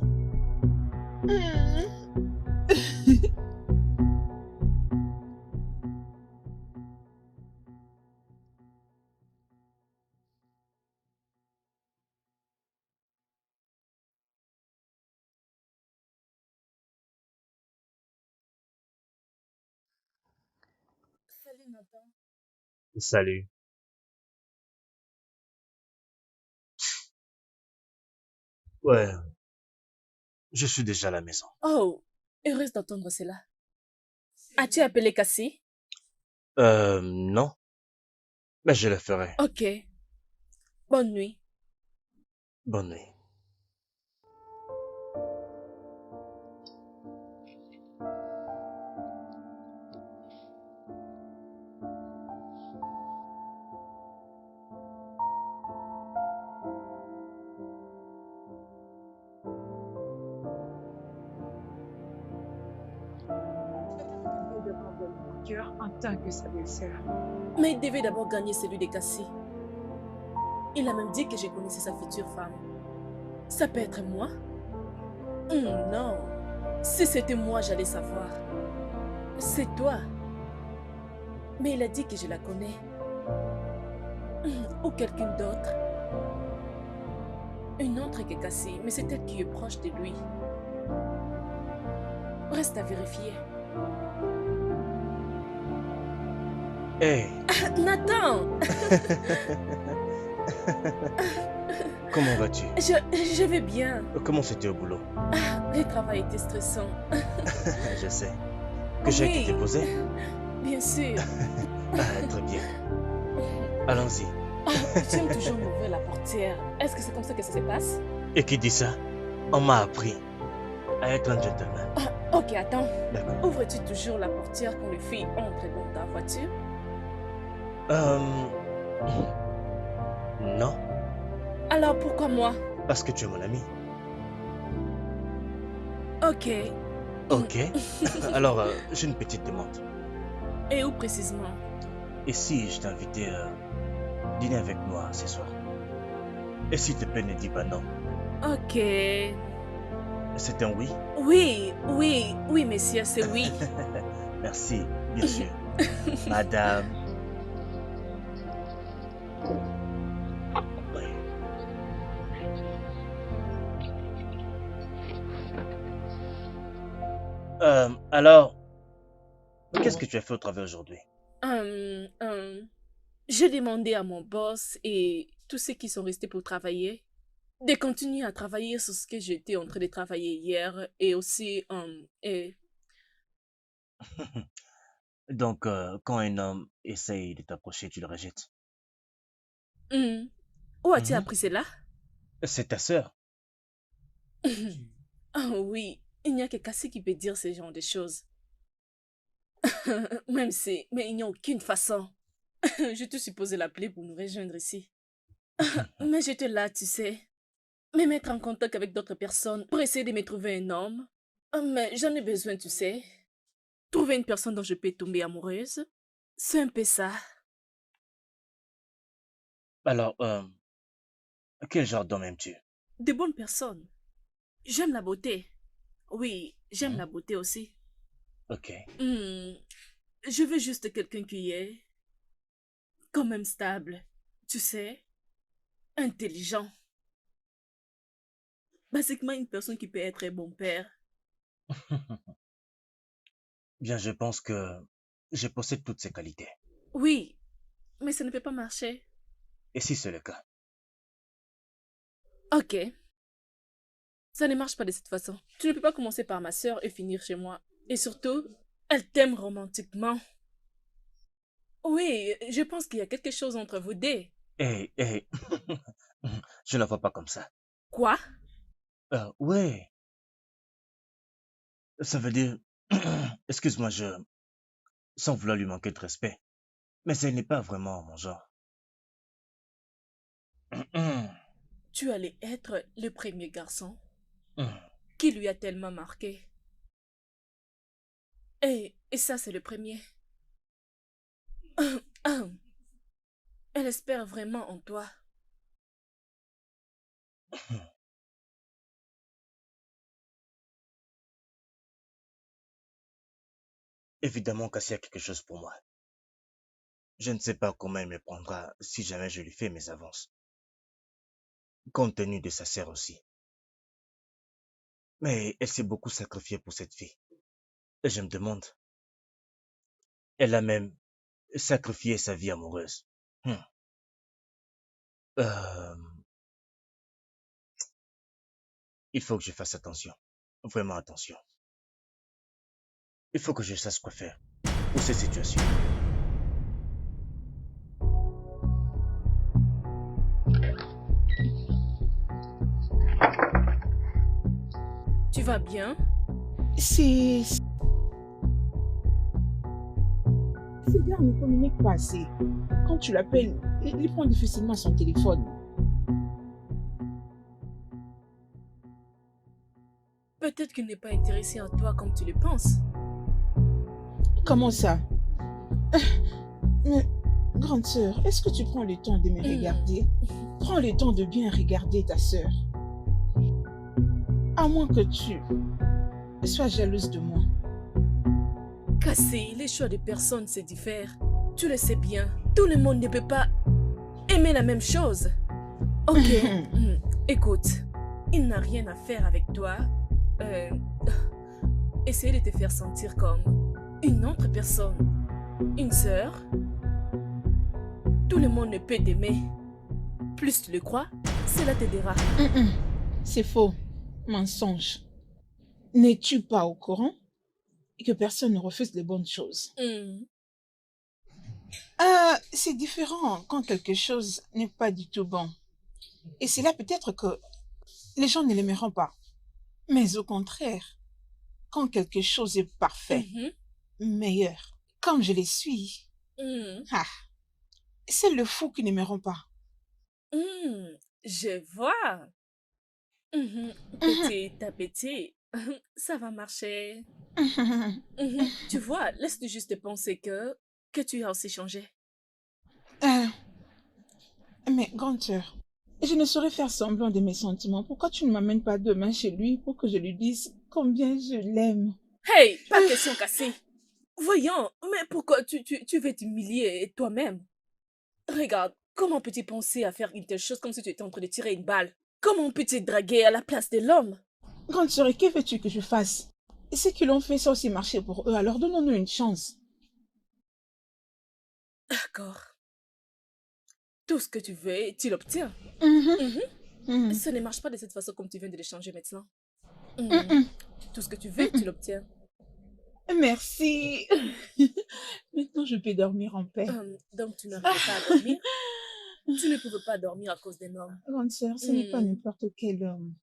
salut Nathan. Salut. Ouais, je suis déjà à la maison. Oh, heureuse d'entendre cela. As-tu appelé Cassie? Non, mais je le ferai. Ok, bonne nuit. Bonne nuit. Mon cœur en tant que sa belle-sœur. Mais il devait d'abord gagner celui de Cassie. Il a même dit que je connaissais sa future femme. Ça peut être moi? Non. Si c'était moi, j'allais savoir. C'est toi. Mais il a dit que je la connais. Ou quelqu'un d'autre. Une autre que Cassie, mais c'est elle qui est proche de lui. Reste à vérifier. Hey, Nathan! comment vas-tu? Je vais bien. Comment c'était au boulot? Le travail était stressant. Je sais. Que j'ai été Oui. déposé? Bien sûr. Très bien. Allons-y. Tu aimes toujours m'ouvrir la portière. Est-ce que c'est comme ça que ça se passe? Et qui dit ça? On m'a appris à être un gentleman. Ok, attends. D'accord. Ouvres-tu toujours la portière quand les filles entrent dans ta voiture? Non, Alors pourquoi moi? parce que tu es mon ami. Ok. Ok. Alors, j'ai une petite demande. Et où précisément? Et si je t'invitais dîner avec moi ce soir? Et s'il te plaît, ne dis pas non. Ok. C'est un oui? Oui, messieurs, c'est oui. Merci, bien sûr. Madame. Oui. Alors, qu'est-ce que tu as fait au travail aujourd'hui? Hum, hum. J'ai demandé à mon boss et tous ceux qui sont restés pour travailler de continuer à travailler sur ce que j'étais en train de travailler hier et aussi Donc, quand un homme essaye de t'approcher, tu le rejettes. hum. Où as-tu Mhm. appris cela? C'est ta sœur. Ah oui, il n'y a que Cassie qui peut dire ce genre de choses. Mais il n'y a aucune façon. Je te supposais l'appeler pour nous rejoindre ici. Mais j'étais là, tu sais. Me mettre en contact avec d'autres personnes pour essayer de me trouver un homme. Mais j'en ai besoin, tu sais. Trouver une personne dont je peux tomber amoureuse. C'est un peu ça. Alors, quel genre d'homme aimes-tu? De bonnes personnes. J'aime la beauté. Oui, j'aime Mhm. la beauté aussi. Ok. Hmm, Je veux juste quelqu'un qui est quand même stable. Tu sais, intelligent. Basiquement, une personne qui peut être un bon père. Bien, je pense que je possède toutes ces qualités. Oui, mais ça ne peut pas marcher. Et si c'est le cas? Ok, ça ne marche pas de cette façon. Tu ne peux pas commencer par ma sœur et finir chez moi. Et surtout, elle t'aime romantiquement. Oui, je pense qu'il y a quelque chose entre vous deux. Hey, je ne la vois pas comme ça. Quoi? Ouais, ça veut dire, excuse-moi, sans vouloir lui manquer de respect, mais elle n'est pas vraiment mon genre. Tu allais être le premier garçon. qui lui a tellement marqué. Et ça, c'est le premier. Elle espère vraiment en toi. Évidemment, Cassie a quelque chose pour moi. Je ne sais pas comment elle me prendra si jamais je lui fais mes avances, compte tenu de sa sœur aussi. Mais elle s'est beaucoup sacrifiée pour cette fille. Et je me demande, elle a même sacrifié sa vie amoureuse. Hmm. Euh, il faut que je fasse attention. Vraiment attention. Il faut que je sache quoi faire pour cette situation. Tu vas bien? C'est... Ce gars ne communique pas assez. Quand tu l'appelles, il prend difficilement son téléphone. Peut-être qu'il n'est pas intéressé en toi comme tu le penses. Comment ça? Mais, grande sœur, est-ce que tu prends le temps de me regarder? Prends le temps de bien regarder ta sœur. À moins que tu sois jalouse de moi. Cassie, les choix de personnes se diffèrent. Tu le sais bien. Tout le monde ne peut pas aimer la même chose. Ok. Écoute, il n'a rien à faire avec toi. Essayer de te faire sentir comme une autre personne. Une sœur. Tout le monde ne peut t'aimer. Plus tu le crois, cela t'aidera. C'est faux. Mensonge. N'es-tu pas au courant que personne ne refuse les bonnes choses? C'est différent quand quelque chose n'est pas du tout bon. Et c'est là peut-être que les gens ne l'aimeront pas. Mais au contraire, quand quelque chose est parfait, meilleur, comme je le suis, c'est le fou qui n'aimeront pas. Je vois. Petit à petit, ça va marcher. Tu vois, laisse-nous juste penser que tu as aussi changé. Mais grande sœur, je ne saurais faire semblant de mes sentiments. Pourquoi tu ne m'amènes pas demain chez lui pour que je lui dise combien je l'aime? Hey, pas question cassée. Voyons, mais pourquoi tu veux t'humilier toi-même? Regarde, comment peux-tu penser à faire une telle chose comme si tu étais en train de tirer une balle? Comment peux-tu draguer à la place de l'homme? Grande sœur, et que veux-tu que je fasse? Et ceux qui l'ont fait, ça aussi marché pour eux, alors donnons-nous une chance. D'accord. Tout ce que tu veux, tu l'obtiens. Ça ne marche pas de cette façon comme tu viens de l'échanger maintenant. Tout ce que tu veux, tu l'obtiens. Merci. Maintenant, je peux dormir en paix. Donc tu n'arrivais pas à dormir? Tu ne pouvais pas dormir à cause d'un homme. Grande sœur, ce n'est pas n'importe quel homme.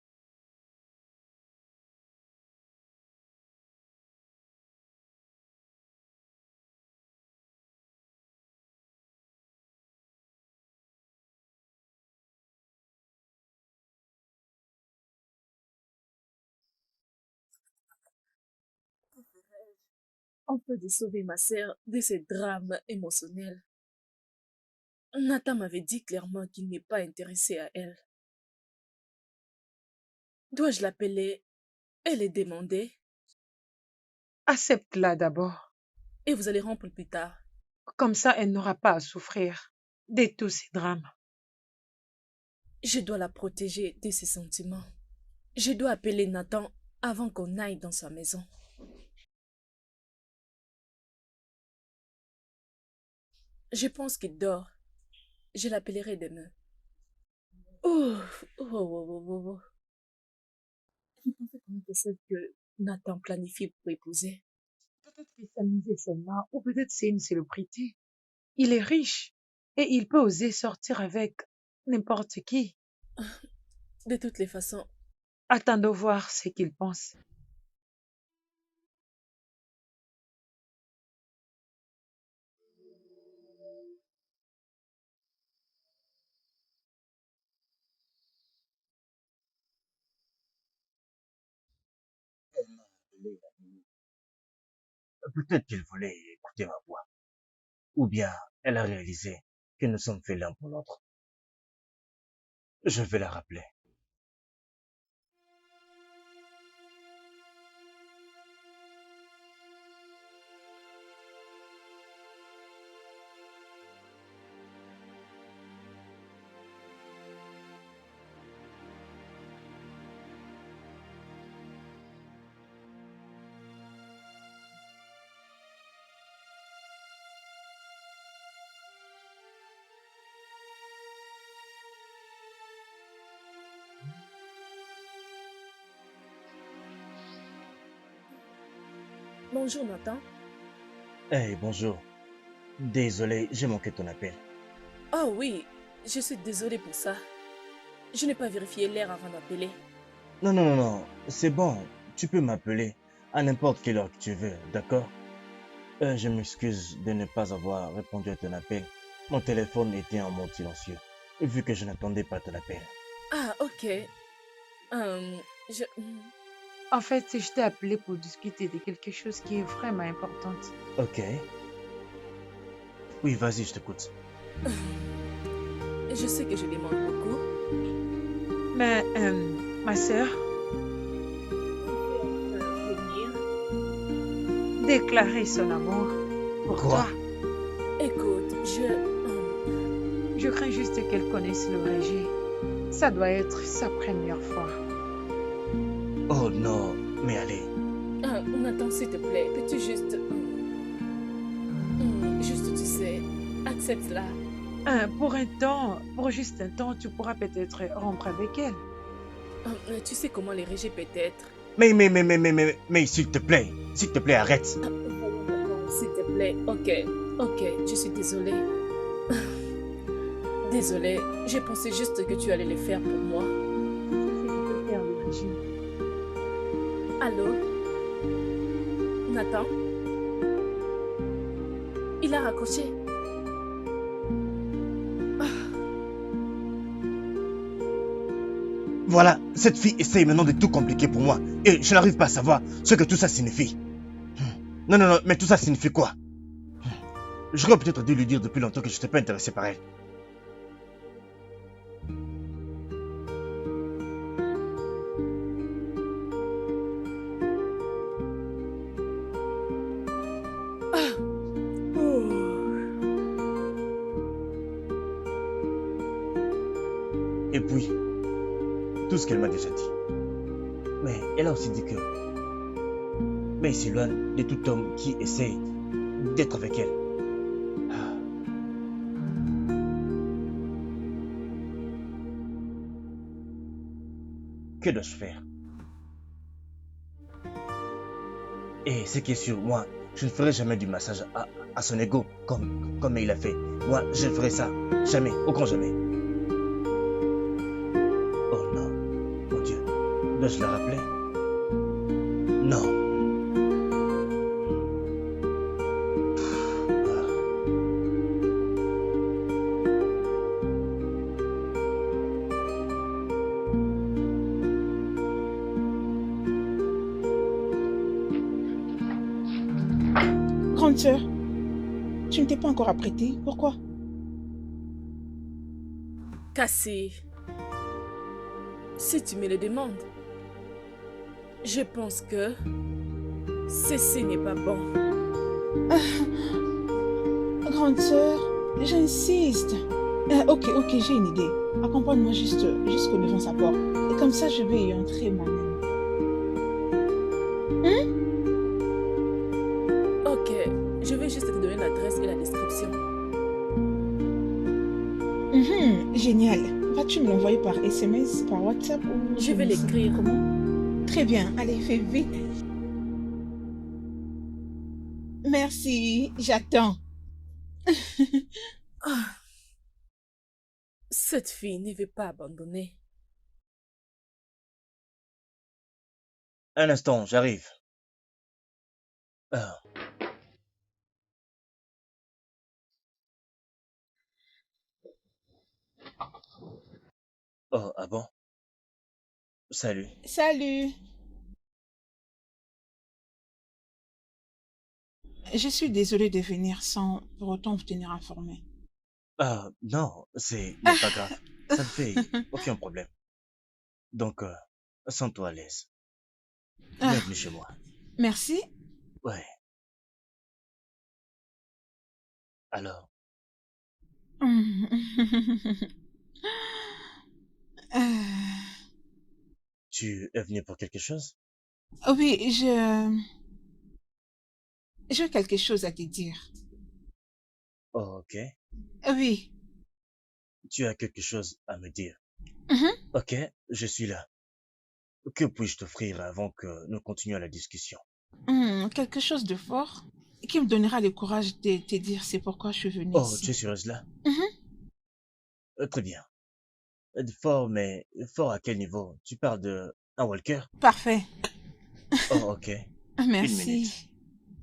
On peut de sauver ma sœur de ces drames émotionnels. Nathan m'avait dit clairement qu'il n'est pas intéressé à elle. Dois-je l'appeler et le demander? Accepte-la d'abord. Et vous allez rompre plus tard. Comme ça, elle n'aura pas à souffrir de tous ces drames. Je dois la protéger de ses sentiments. Je dois appeler Nathan avant qu'on aille dans sa maison. Je pense qu'il dort. Je l'appellerai demain. Ouf, oh, oh, oh, oh, oh. Je pensais qu'on était celle que Nathan planifie pour épouser. Peut-être qu'il s'amusait seulement, ou peut-être c'est une célébrité. Il est riche et il peut oser sortir avec n'importe qui. De toutes les façons, Attendons voir ce qu'il pense. Peut-être qu'elle voulait écouter ma voix. Ou bien elle a réalisé que nous sommes faits l'un pour l'autre. Je vais la rappeler. Bonjour Nathan. Hey, bonjour. Désolé, j'ai manqué ton appel. Ah oui, je suis désolée pour ça. Je n'ai pas vérifié l'heure avant d'appeler. Non, non, non, non, c'est bon. Tu peux m'appeler à n'importe quelle heure que tu veux, d'accord? Je m'excuse de ne pas avoir répondu à ton appel. Mon téléphone était en mode silencieux, vu que je n'attendais pas ton appel. Ah, ok. Je... En fait, je t'ai appelé pour discuter de quelque chose qui est vraiment important. Ok. Oui, vas-y, je t'écoute. Je sais que je demande beaucoup. Mais ma sœur déclarer son amour pour Quoi? toi. Écoute, Je crains juste qu'elle connaisse le rejet. Ça doit être sa première fois. Oh non, mais allez. Nathan, s'il te plaît, peux-tu juste... juste, tu sais, accepte-la. Pour un temps, pour juste un temps, tu pourras peut-être rompre avec elle. Tu sais comment les rejets peut être. Mais, s'il te plaît, arrête. Voyons Nathan, s'il te plaît. Ok, je suis désolée. Désolée, j'ai pensé juste que tu allais le faire pour moi. Je peux faire le régime. Allô? Nathan? Il a raccroché. Voilà, cette fille essaye maintenant de tout compliquer pour moi. Et je n'arrive pas à savoir ce que tout ça signifie. Non, non, non, mais tout ça signifie quoi? J'aurais peut-être dû lui dire depuis longtemps que je n'étais pas intéressé par elle. Et puis, tout ce qu'elle m'a déjà dit. Mais elle a aussi dit que... Mais il s'éloigne de tout homme qui essaye d'être avec elle. Ah. Que dois-je faire? Et ce qui est sûr, moi, je ne ferai jamais du massage à son ego comme il a fait. Moi, je ne ferai ça. Jamais, au grand jamais. Oh non, mon Dieu. Dois-je la rappeler? Non. Grande sœur, tu ne t'es pas encore apprêtée. Pourquoi? Cassie, si tu me le demandes, je pense que ceci n'est pas bon. Grande sœur, j'insiste. Ok, j'ai une idée. Accompagne-moi juste jusqu'au devant sa porte. Et comme ça, je vais y entrer moi-même. Ok, je vais juste te donner l'adresse et la description. Génial. Vas-tu me l'envoyer par SMS, par WhatsApp ou Je vais ne sais l'écrire. comment? Très bien. Allez, fais vite. Merci. J'attends. Ah, cette fille ne veut pas abandonner. Un instant, j'arrive. Ah. Oh, ah bon? Salut. Salut. Je suis désolée de venir sans pour autant vous tenir informé. Ah, non, n'est pas grave. Ça ne fait aucun problème. Donc, sens-toi à l'aise. Ah, Bienvenue chez moi. merci. Ouais, alors, Euh, tu es venu pour quelque chose? oui, j'ai quelque chose à te dire. Oh, ok. Oui. Tu as quelque chose à me dire. Mhm. Ok, je suis là. Que puis-je t'offrir avant que nous continuions la discussion? Quelque chose de fort qui me donnera le courage de te dire c'est pourquoi je suis venue Oh, tu ici. es sérieuse là? Mhm. Très bien. Fort, mais fort à quel niveau? Tu parles de un Walker? Parfait. Oh, ok. Une minute.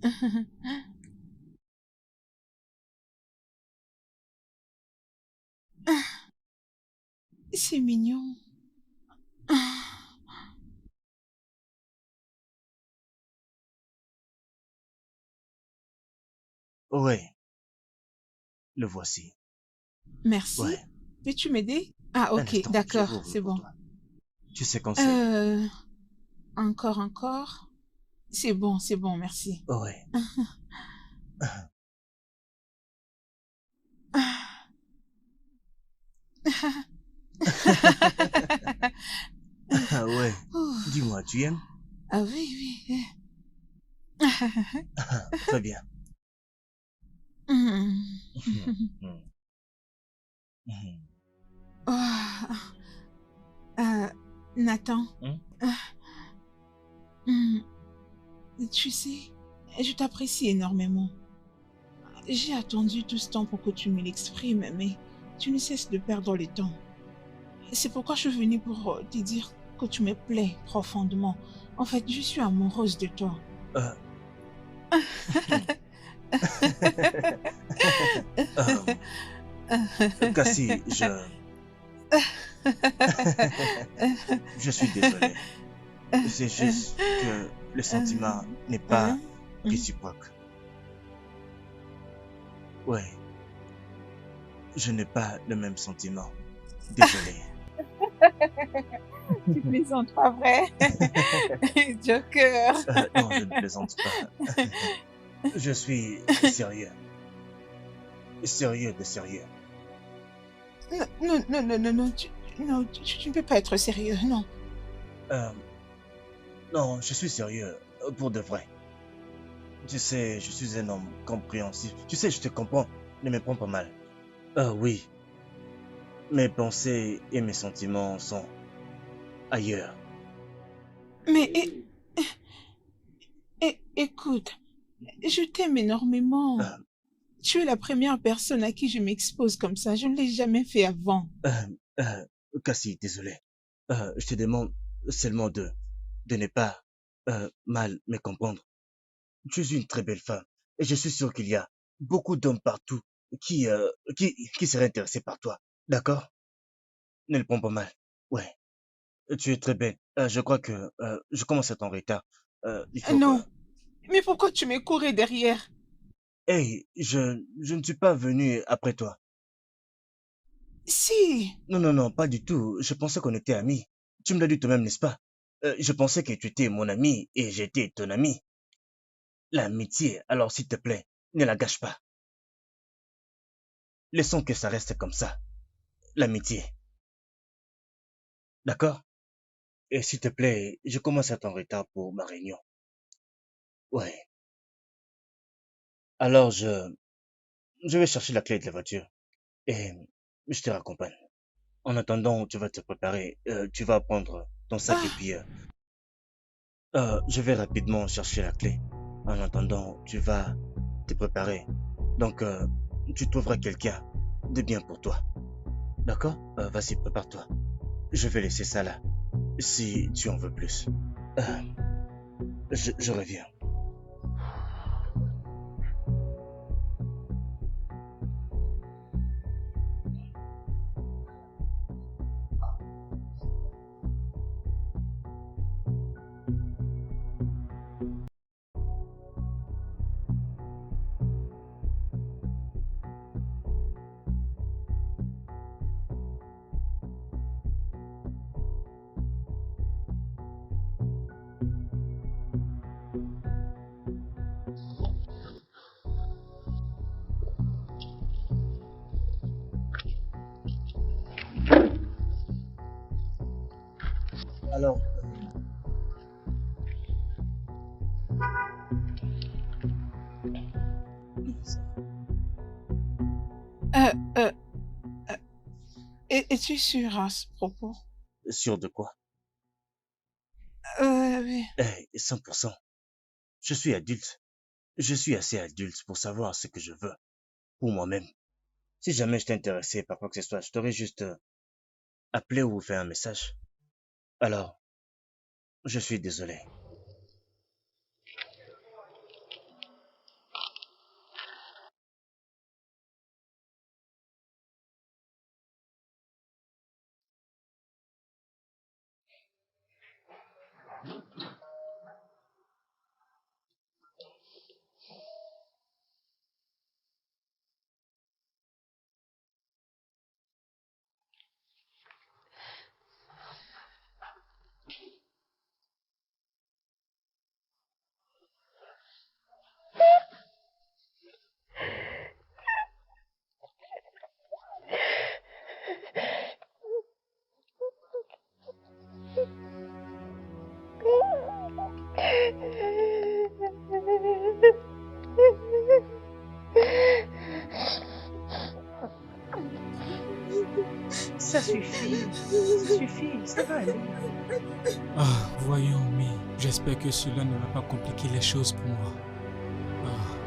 Merci. C'est mignon. Ouais, le voici. Merci. Ouais, Peux-tu m'aider? Ah, un ok, instant, je d'accord, ouvre c'est pour bon. toi. Tu sais quand c'est? Euh, encore. C'est bon, merci. Ouais. Ah ouais. Ouh. Dis-moi, tu aimes? Ah oui, oui. Très bien. Hmm. Mhm, mhm, mhm. Oh, euh, Nathan, Hmm? hmm, tu sais, je t'apprécie énormément. J'ai attendu tout ce temps pour que tu me l'exprimes, mais tu ne cesses de perdre le temps. C'est pourquoi je suis venue pour te dire que tu me plais profondément. En fait, je suis amoureuse de toi. Euh, euh, Cassie, je suis désolé. C'est juste que le sentiment n'est pas réciproque. Ouais, je n'ai pas le même sentiment. Désolé. Tu plaisantes pas vrai? Joker. Non, je ne plaisante pas. Je suis sérieux. Sérieux de sérieux. Non, non, non, non, non, non, non, tu ne peux pas être sérieux, non. Euh, non, je suis sérieux. Pour de vrai. Tu sais, je suis un homme compréhensif. Tu sais, je te comprends. Ne me prends pas mal. Oui. Mes pensées et mes sentiments sont ailleurs. Mais écoute, je t'aime énormément. Euh, Tu es la première personne à qui je m'expose comme ça. Je ne l'ai jamais fait avant. euh, euh, Cassie, désolé. Je te demande seulement de ne pas mal me comprendre. Tu es une très belle femme et je suis sûr qu'il y a beaucoup d'hommes partout qui, euh, qui seraient intéressés par toi. D'accord? Ne le prends pas mal. Ouais, tu es très belle. Je crois que je commence à être en retard. Il faut que... Non, mais pourquoi tu m'es couru derrière? Hey, je ne suis pas venu après toi. Si, Non, non, non, pas du tout. Je pensais qu'on était amis. Tu me l'as dit toi-même, n'est-ce pas? Je pensais que tu étais mon ami et j'étais ton ami. L'amitié, alors s'il te plaît, ne la gâche pas. Laissons que ça reste comme ça. L'amitié. D'accord? Et s'il te plaît, je commence à être en retard pour ma réunion. Ouais. Alors je vais chercher la clé de la voiture et je te raccompagne. En attendant, tu vas te préparer. Tu vas prendre ton sac et ah, puis je vais rapidement chercher la clé. En attendant, tu vas te préparer. Donc, tu trouveras quelqu'un de bien pour toi. D'accord? Vas-y, prépare-toi. Je vais laisser ça là. Si tu en veux plus. Euh, je reviens. Alors, Euh, euh, euh, es-tu sûr à ce propos? sûr de quoi? Oui. 100%. Je suis adulte. Je suis assez adulte pour savoir ce que je veux, pour moi-même. Si jamais je t'ai intéressé par quoi que ce soit, je t'aurais juste appelé ou fait un message. Alors, je suis désolé. Ça suffit, ça va aller. Ah, voyons, Mi. J'espère que cela ne va pas compliquer les choses pour moi. Ah.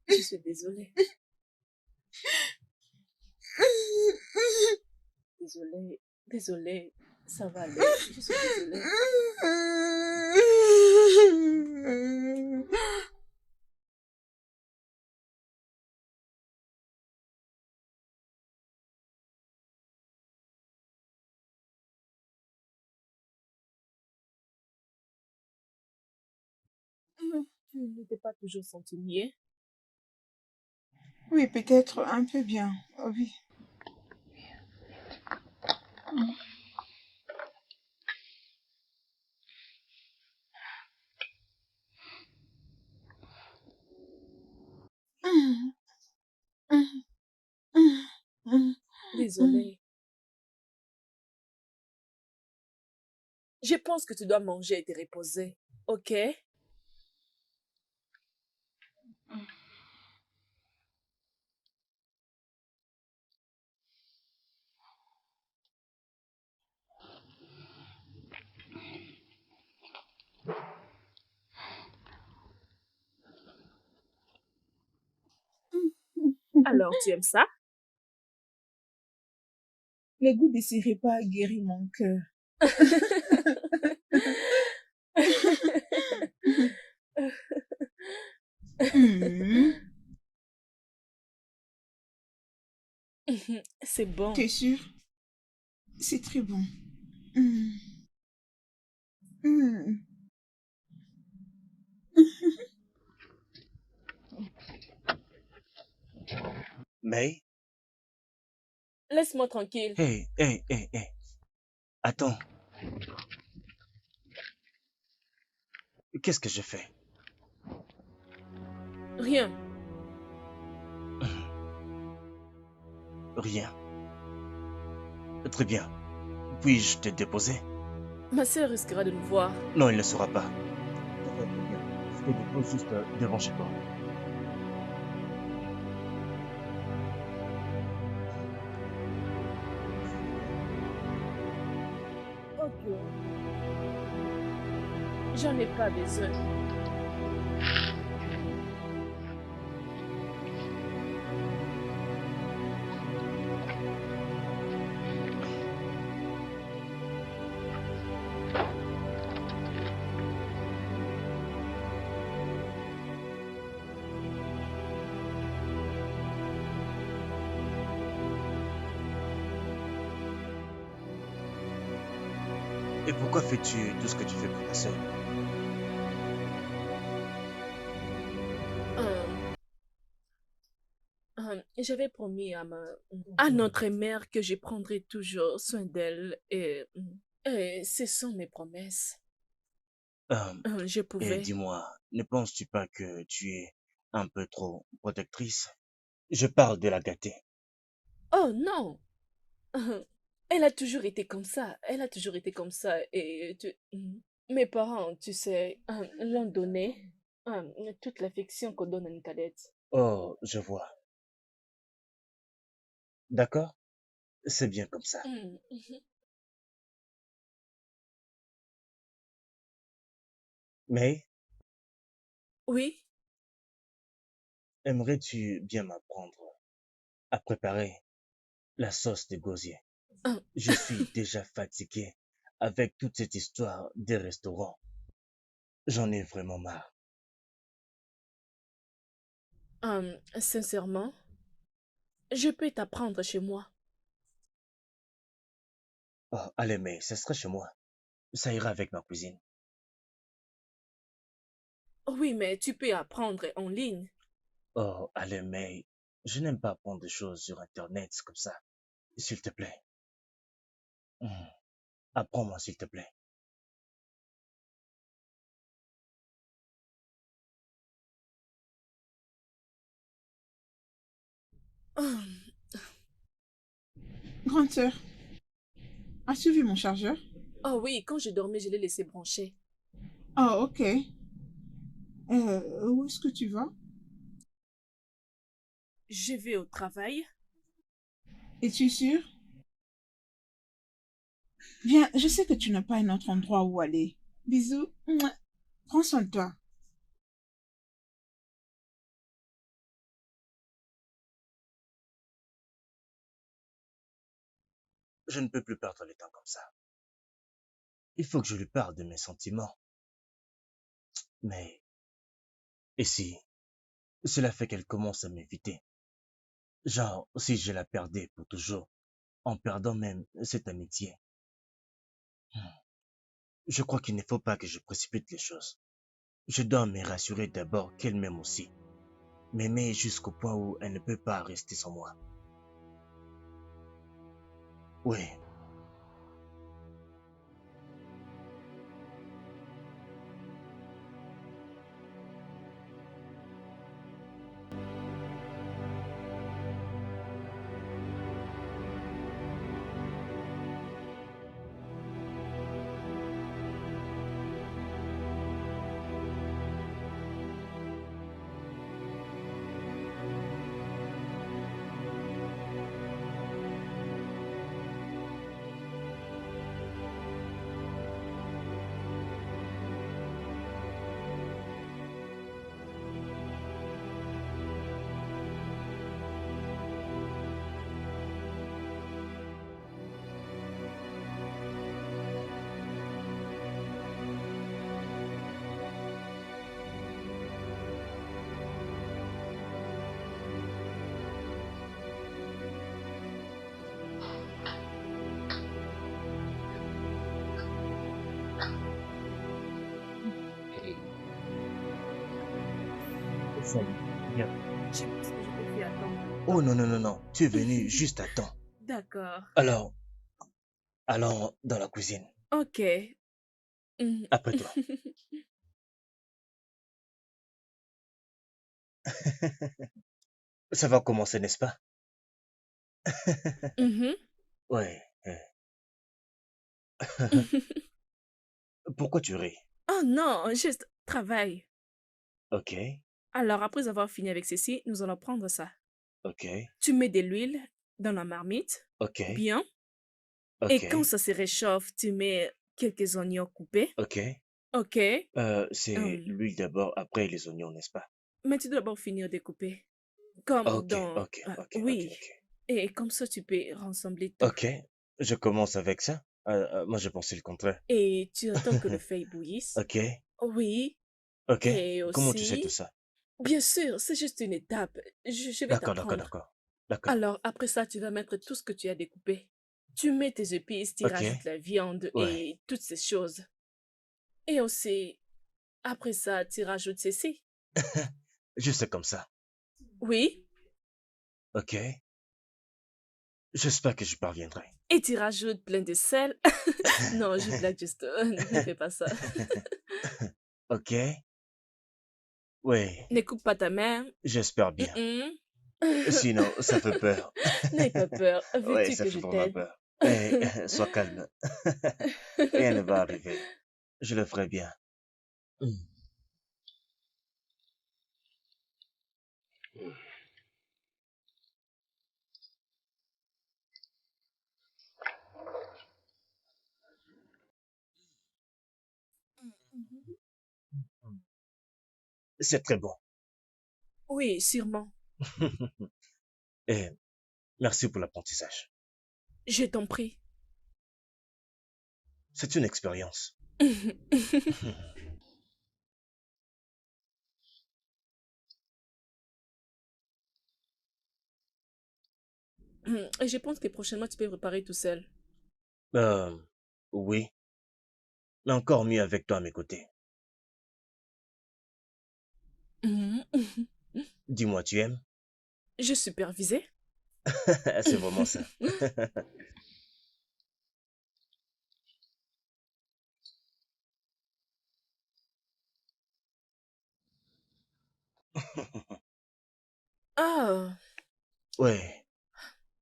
Je suis désolée. Désolée. Ça va aller. Je suis désolée. Tu ne t'es pas toujours senti mieux? Oui, peut-être un peu bien. Oh, oui. Désolée. Je pense que tu dois manger et te reposer. Ok? Alors, tu aimes ça? Le goût de ces repas guérit mon cœur. C'est bon. T'es sûr? C'est très bon. Mm. Mm. Mais, Laisse-moi tranquille. hey. Attends, qu'est-ce que je fais? Rien. Rien. Très bien. Puis-je te déposer? Ma sœur risquera de nous voir. Non, il ne saura pas. Très bien. Je te dépose juste devant chez toi. Ok, j'en ai pas besoin. Et pourquoi fais-tu tout ce que tu fais pour ta sœur? Euh, J'avais promis à notre mère que je prendrais toujours soin d'elle et ce sont mes promesses. Euh, Je et pouvais. dis-moi, ne penses-tu pas que tu es un peu trop protectrice? Je parle de la gâter. Oh non! Elle a toujours été comme ça. Elle a toujours été comme ça. Mes parents, tu sais, l'ont donné toute l'affection qu'on donne à une cadette. Oh, je vois. D'accord? C'est bien comme ça. Hmm. Mais Oui. aimerais-tu bien m'apprendre à préparer la sauce de gosier? Hum, Je suis déjà fatigué avec toute cette histoire des restaurants. J'en ai vraiment marre. Sincèrement, je peux t'apprendre chez moi. Oh, allez, mais ce sera chez moi. Ça ira avec ma cuisine. Oui, mais tu peux apprendre en ligne. Oh, allez, mais je n'aime pas apprendre des choses sur Internet comme ça. S'il te plaît. Hmm. Apprends-moi, s'il te plaît. Hum, Grande sœur, as-tu vu mon chargeur? Oh oui, quand je dormais, je l'ai laissé brancher. Oh, ok. Où est-ce que tu vas? Je vais au travail. Es-tu sûr? Viens, je sais que tu n'as pas un autre endroit où aller. Bisous. Mouah. Prends soin de toi. Je ne peux plus perdre le temps comme ça. Il faut que je lui parle de mes sentiments. Mais, et si cela fait qu'elle commence à m'éviter? Genre, si je la perdais pour toujours, en perdant même cette amitié. Hmm. Je crois qu'il ne faut pas que je précipite les choses. Je dois me rassurer d'abord qu'elle m'aime aussi. M'aimer jusqu'au point où elle ne peut pas rester sans moi. Oui, ça y est, bien. Je pense que je te fais attendre Oh longtemps. non, non, non, non, tu es venu juste à temps. D'accord. Alors, allons dans la cuisine. Ok. Mhm. Après toi. Ça va commencer, n'est-ce pas? Mhm. Ouais. Pourquoi tu ris? Oh non, juste travail. Ok, Alors, après avoir fini avec ceci, nous allons prendre ça. ok, Tu mets de l'huile dans la marmite, ok, bien. Et quand Ok, ça se réchauffe, tu mets quelques oignons coupés. ok. Ok. C'est hum, l'huile d'abord, après les oignons, n'est-ce pas? Mais tu dois d'abord finir de couper. Comme Ok, dans... ok, ok, ok, oui. ok. Et comme ça, tu peux rassembler tout. Ok, je commence avec ça. Moi, je pensais le contraire. Et tu attends que le feuille bouillisse. Ok, Oui. ok. Et Comment tu sais tout aussi, ça? bien sûr, c'est juste une étape. Je vais D'accord, d'accord, t'apprendre. d'accord. D'accord. Alors, après ça, tu vas mettre tout ce que tu as découpé. Tu mets tes épices, tu Ok, rajoutes la viande ouais. et toutes ces choses. Et aussi, après ça, tu rajoutes ceci. Juste comme ça. Oui. Ok. J'espère que je parviendrai. Et tu rajoutes plein de sel. Non, je blague juste. Ne fais pas ça. Ok. Oui, Ne coupe pas ta main. j'espère bien. Mm-mm. Sinon, ça fait peur. N'aie pas peur. Oui, Veux-tu ça que fait je vraiment t'aide? peur. Eh, sois calme. Rien ne va arriver. Je le ferai bien. Hmm. C'est très bon. Oui, sûrement. Et merci pour l'apprentissage. Je t'en prie. C'est une expérience. Et je pense que prochainement, tu peux préparer tout seul. Euh, oui, mais encore mieux avec toi à mes côtés. Mhm. Dis-moi, tu aimes? Je supervisais. C'est vraiment ça. Ah. Oui,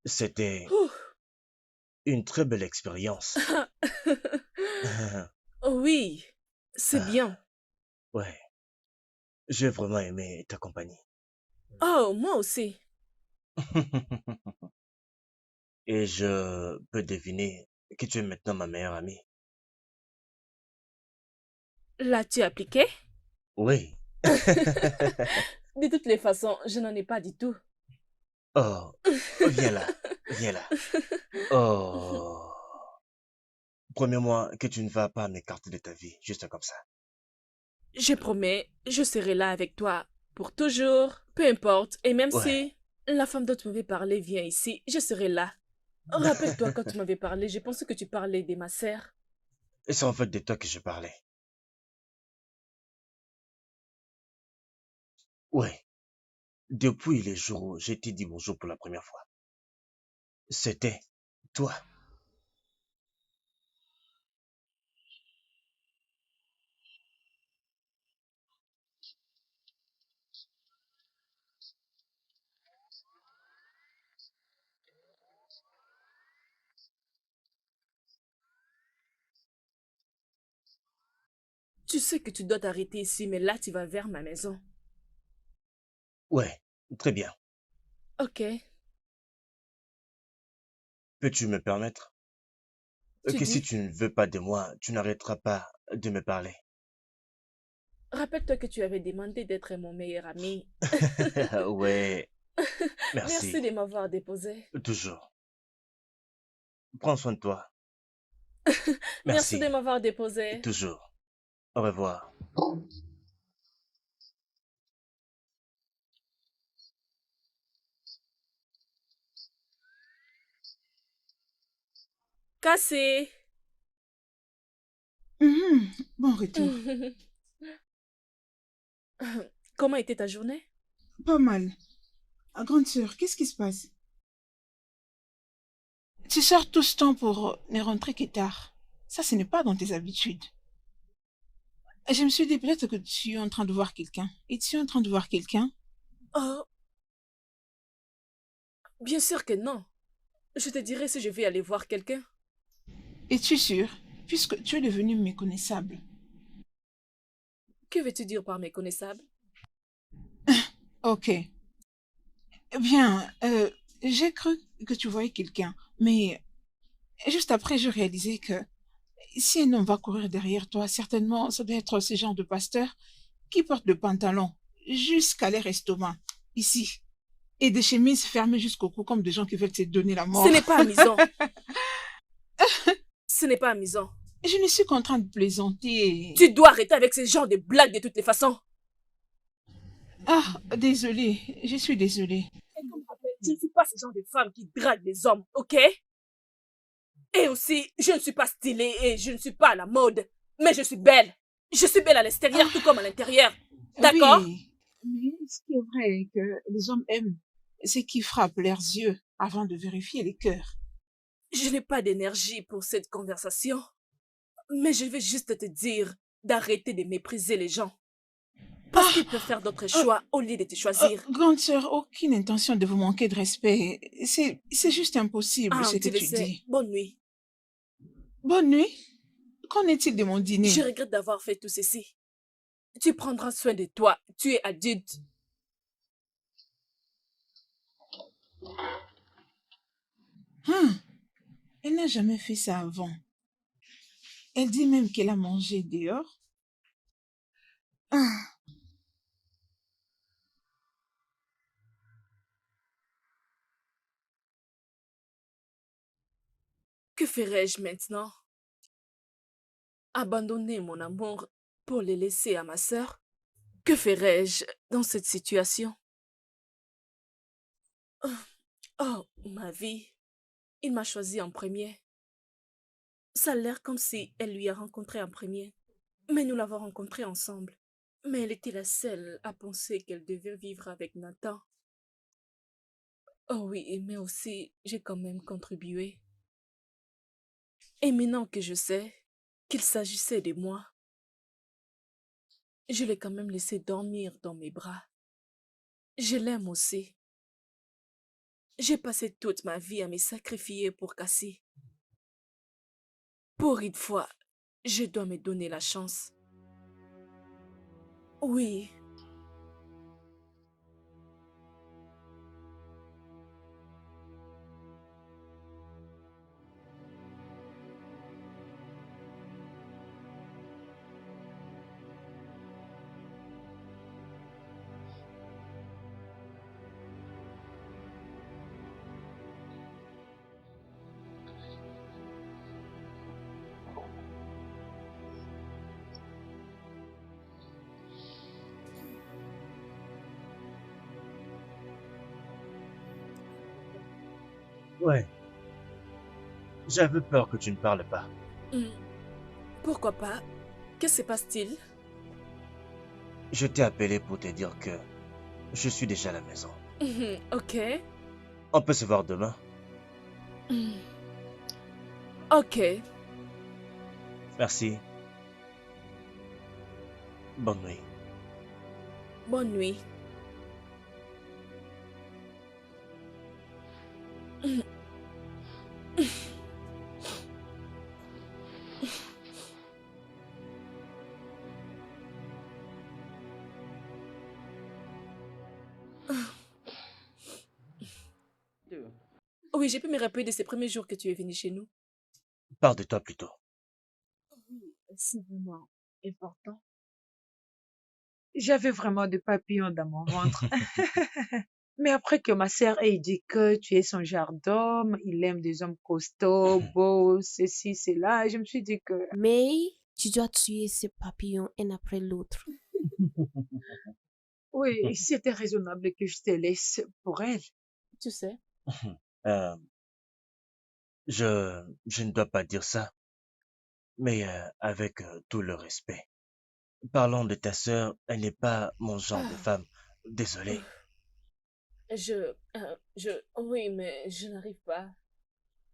c'était Ouh. une très belle expérience. Oui, c'est bien. Ouais, j'ai vraiment aimé ta compagnie. Oh, moi aussi. Et je peux deviner que tu es maintenant ma meilleure amie. L'as-tu appliqué? Oui. De toutes les façons, je n'en ai pas du tout. Oh, viens là, viens là. Oh, promets-moi que tu ne vas pas m'écarter de ta vie, juste comme ça. Je promets, je serai là avec toi pour toujours, peu importe. Et même Ouais. si la femme dont tu m'avais parlé vient ici, je serai là. Rappelle-toi quand tu m'avais parlé, je pensais que tu parlais de ma sœur. Et c'est en fait de toi que je parlais. Ouais. Depuis les jours où j'ai été dit bonjour pour la première fois. C'était toi. Tu sais que tu dois t'arrêter ici, mais là tu vas vers ma maison. Ouais. Très bien. Ok, Peux-tu me permettre tu que si dis. tu ne veux pas de moi, tu n'arrêteras pas de me parler. Rappelle-toi que tu avais demandé d'être mon meilleur ami. Ouais. Merci Merci. de m'avoir déposé. Toujours. Prends soin de toi. Merci de Merci. m'avoir déposé. Toujours. Au revoir. Cassé. Mhm. Bon retour. Comment était ta journée? Pas mal. Ah, grande sœur, qu'est-ce qui se passe? Tu sors tout ce temps pour ne rentrer que tard. Ça, ce n'est pas dans tes habitudes. Et je me suis dit peut-être que tu es en train de voir quelqu'un. Et tu es en train de voir quelqu'un? Oh, bien sûr que non. Je te dirai si je vais aller voir quelqu'un. Es-tu sûr? Puisque tu es devenu méconnaissable. Que veux-tu dire par méconnaissable? Ok. Eh bien, j'ai cru que tu voyais quelqu'un. Mais Juste après, je réalisais que si un homme va courir derrière toi, certainement, ça doit être ce genre de pasteur qui porte le pantalon jusqu'à leur estomac, ici, et des chemises fermées jusqu'au cou comme des gens qui veulent se donner la Ce mort. n'est pas amusant. Ce n'est pas amusant. Je ne suis qu'en train de plaisanter. Tu dois arrêter avec ce genre de blagues de toutes les façons. Ah, désolée, je suis désolée. Et comme je rappelle, je ne suis pas ce genre de femme qui drague les hommes, ok? Et aussi, je ne suis pas stylée et je ne suis pas à la mode. Mais je suis belle. Je suis belle à l'extérieur tout comme à l'intérieur. D'accord? Oui, mais ce qui est vrai est que les hommes aiment ce qui frappe leurs yeux avant de vérifier les cœurs. Je n'ai pas d'énergie pour cette conversation. Mais je vais juste te dire d'arrêter de mépriser les gens. Parce qu'ils peuvent faire d'autres choix au lieu de te choisir. Grande sœur, aucune intention de vous manquer de respect. C'est juste impossible Ah, ce tu que le tu sais. dis. Bonne nuit. Bonne nuit. Qu'en est-il de mon Je dîner? regrette d'avoir fait tout ceci. Tu prendras soin de toi. Tu es adulte. Hum, Elle n'a jamais fait ça avant. Elle dit même qu'elle a mangé dehors. Ah, Que ferais-je maintenant? Abandonner mon amour pour le laisser à ma sœur? Que ferais-je dans cette situation? Oh, ma vie. Il m'a choisi en premier. Ça a l'air comme si elle lui a rencontré en premier. Mais nous l'avons rencontré ensemble. Mais elle était la seule à penser qu'elle devait vivre avec Nathan. Oh oui, mais aussi, j'ai quand même contribué. Et maintenant que je sais qu'il s'agissait de moi, je l'ai quand même laissé dormir dans mes bras. Je l'aime aussi. J'ai passé toute ma vie à me sacrifier pour Cassie. Pour une fois, je dois me donner la chance. Oui, Ouais, j'avais peur que tu ne parles pas. hmm, pourquoi pas? Que se passe-t-il? Je t'ai appelé pour te dire que je suis déjà à la maison. Ok. On peut se voir demain? Hmm, ok. Merci. Bonne nuit. Bonne nuit. Oui, j'ai pu me rappeler de ces premiers jours que tu es venu chez nous. Parle de toi plutôt. Oui, c'est vraiment important. J'avais vraiment des papillons dans mon ventre. Mais après que ma sœur ait dit que tu es son genre d'homme, il aime des hommes costauds, beaux, ceci, cela, je me suis dit que Mais tu dois tuer ces papillons un après l'autre. oui, c'était raisonnable que je te laisse pour elle. Tu sais, Euh, je ne dois pas dire ça, mais avec tout le respect. Parlons de ta sœur, elle n'est pas mon genre de femme. Désolé. oui, mais je n'arrive pas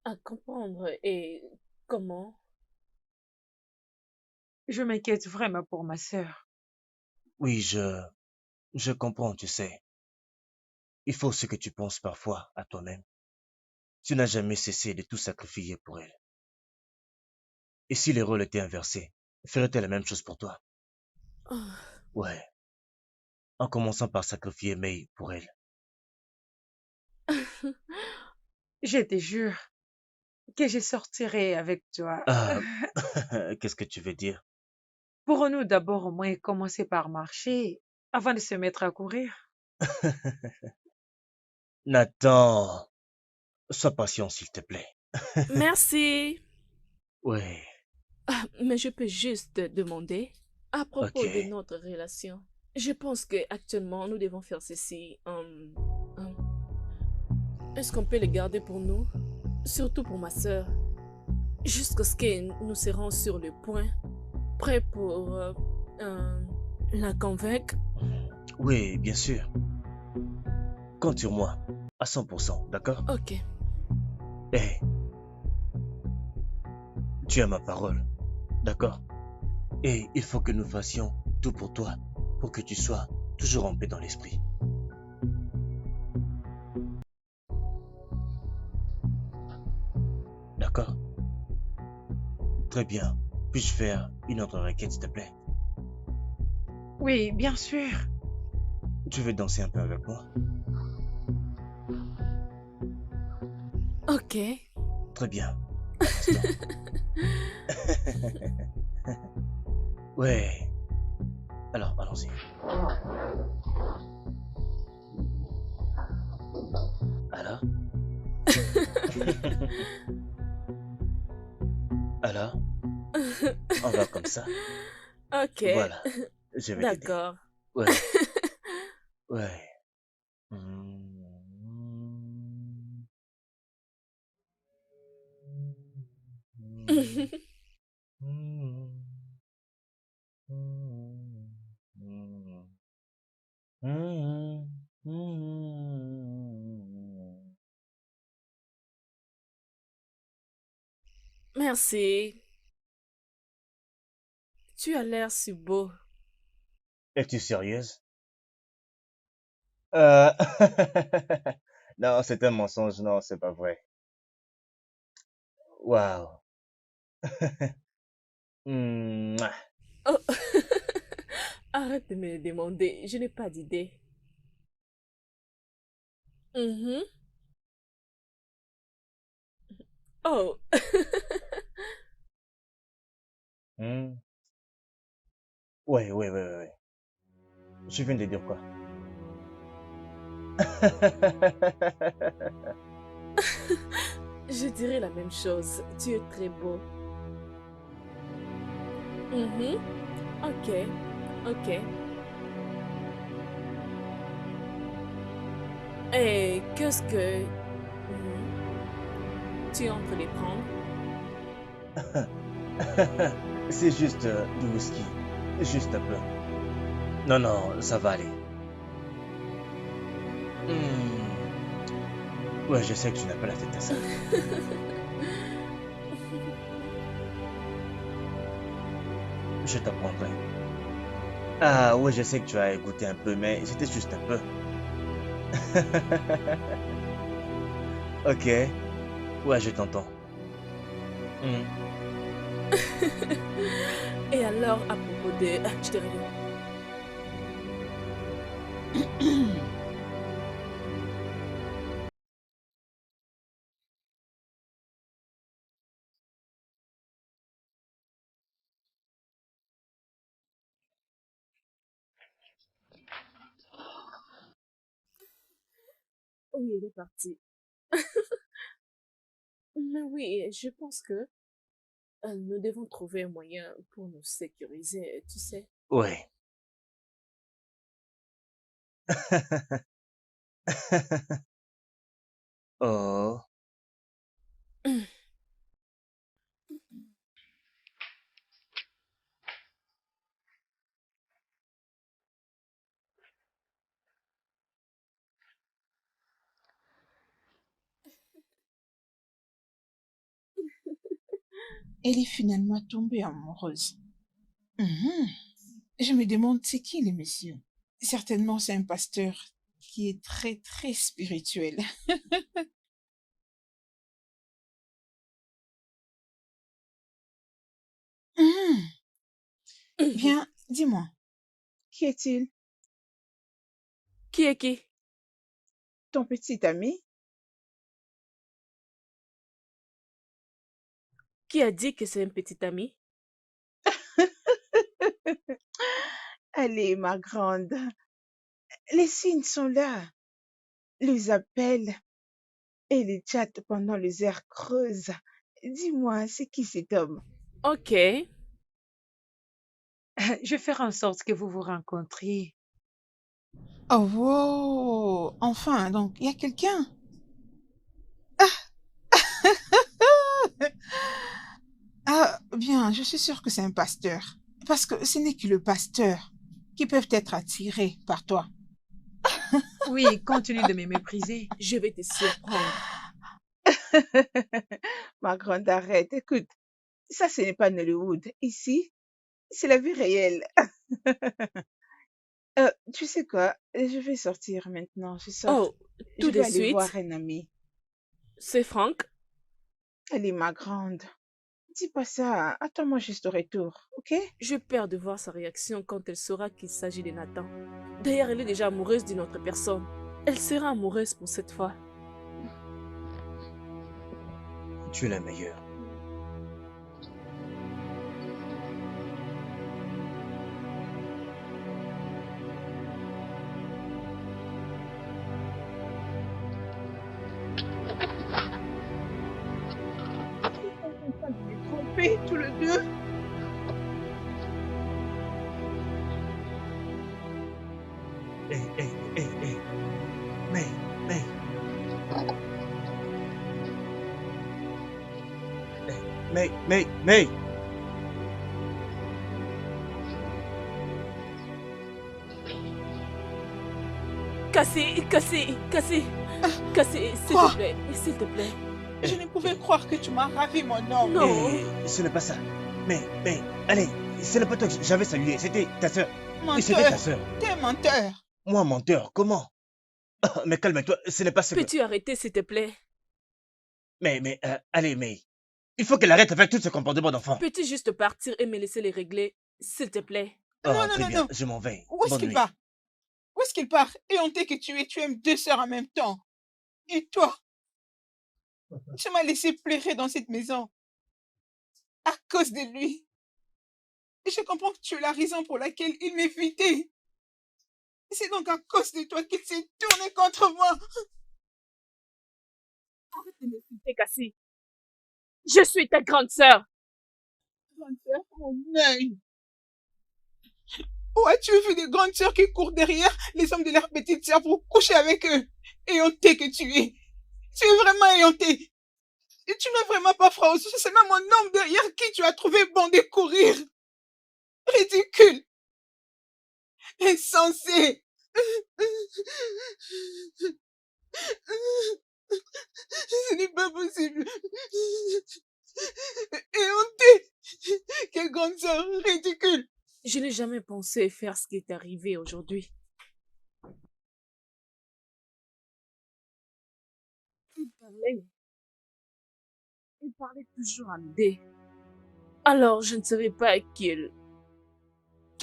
à comprendre. Et comment? Je m'inquiète vraiment pour ma sœur. Oui, je comprends, tu sais. Il faut ce que tu penses parfois à toi-même. Tu n'as jamais cessé de tout sacrifier pour elle. Et si les rôles étaient inversés, ferait-elle la même chose pour toi? Ah, Ouais, en commençant par sacrifier May pour elle. Je te jure, que je sortirai avec toi. Ah, qu'est-ce que tu veux dire? Pourrons-nous d'abord au moins commencer par marcher avant de se mettre à courir? Nathan, sois patient, s'il te plaît. Merci. Oui, Ah, mais je peux juste te demander, à ok. propos de notre relation, je pense que actuellement nous devons faire ceci. Est-ce qu'on peut le garder pour nous? Surtout pour ma sœur. Jusqu'à ce que nous serons sur le point, prêts pour euh, la convaincre. Oui, bien sûr. Compte sur moi, à 100%, d'accord? Ok. Eh, tu as ma parole, d'accord? Et il faut que nous fassions tout pour toi, pour que tu sois toujours en paix dans l'esprit. D'accord? Très bien. Puis-je faire une autre requête, s'il te plaît? Oui, bien sûr. Tu veux danser un peu avec moi? Ok. Très bien. À l'instant. Ouais. Alors, allons-y. Alors? Alors? On va comme ça? Ok. Voilà. Je vais t'aider. D'accord. Ouais. Ouais. Mm. Mm. Mm. Mm. Mm. Merci. Tu as l'air si beau. Es-tu sérieuse? Euh... Non, c'est un mensonge, non, c'est pas vrai. Waouh. Mouah. Oh. Arrête de me le demander. Je n'ai pas d'idée. Mhm. Oh. Hmm. Ouais, ouais, ouais, ouais, ouais. Je viens de dire quoi? Je dirais la même chose. Tu es très beau. Mhm. Ok. Ok. Et qu'est-ce que tu es en train de prendre? C'est juste du whisky. Juste un peu. Non, non, ça va aller. Hmm. Ouais, je sais que tu n'as pas la tête à ça. Je t'apprendrai. Ah, ouais, je sais que tu as goûté un peu, mais c'était juste un peu. Ok. Ouais, je t'entends. Hmm. Et alors, à propos de... Ah, je te reviens. Oui, il est parti. Mais oui, je pense que nous devons trouver un moyen pour nous sécuriser, tu sais. Ouais. Oh. Elle est finalement tombée amoureuse. Mhm. Je me demande c'est qui le monsieur. Certainement c'est un pasteur qui est très très spirituel. Mhm. Bien, dis-moi, qui est-il? Qui est qui? Ton petit ami? Qui a dit que c'est un petit ami? Allez, ma grande, les signes sont là. Les appels et les chats pendant les heures creuses. Dis-moi, c'est qui cet homme? Ok. Je vais faire en sorte que vous vous rencontriez. Oh, wow. Enfin, donc, il y a quelqu'un. Ah, bien, je suis sûre que c'est un pasteur. Parce que ce n'est que le pasteur qui peuvent être attirés par toi. Oui, continue de me mépriser. Je vais te surprendre. Ma grande, arrête. Écoute, ça, ce n'est pas Nollywood. Ici, c'est la vie réelle. Tu sais quoi? Je vais sortir maintenant. Je sors. Oh, Je tout vais de aller voir suite, un ami. c'est Franck. Allez, ma grande. Dis pas ça. Attends-moi juste au retour, ok? J'ai peur de voir sa réaction quand elle saura qu'il s'agit de Nathan. D'ailleurs, elle est déjà amoureuse d'une autre personne. Elle sera amoureuse pour cette fois. Tu es la meilleure. Trompés tous les deux. Hey, hey, hey, hey. May, May. Hey, May. Cassie, Quoi? s'il te plaît. Je ne pouvais croire que tu m'as ravi, mon homme. Non. Ce n'est pas ça. Mais, allez, ce n'est pas toi que j'avais salué, c'était ta sœur. Oui, c'était ta Menteur. sœur. T'es un menteur. Moi, menteur, comment? Mais calme-toi, ce n'est pas ce que... Peux-tu arrêter, s'il te plaît? Allez, mais... Il faut qu'elle arrête avec tout ce comportement d'enfant. Peux-tu juste partir et me laisser les régler, s'il te plaît? Non, Oh, non, très non, bien, non. je m'en vais. Où est-ce Bonne qu'il nuit. va? Où est-ce qu'il part? Et on t'est que tu aimes deux sœurs en même temps. Et toi, tu m'as laissé pleurer dans cette maison à cause de lui. Et je comprends que tu es la raison pour laquelle il m'évitait. C'est donc à cause de toi qu'il s'est tourné contre moi. Arrête de m'insulter, Cassie. Je suis ta grande sœur. Grande sœur, mon œil. Où as-tu vu des grandes sœurs qui courent derrière les hommes de leurs petites sœurs pour coucher avec eux? Éhonté que tu es. Tu es vraiment éhonté. Et tu n'as vraiment pas froid aussi. C'est même mon homme derrière qui tu as trouvé bon de courir. Ridicule. Insensé. Ce n'est pas possible. Éhonté. Quelle grande sœur ridicule. Je n'ai jamais pensé faire ce qui est arrivé aujourd'hui. Il parlait. Il parlait toujours à l'idée. Alors, je ne savais pas qu'il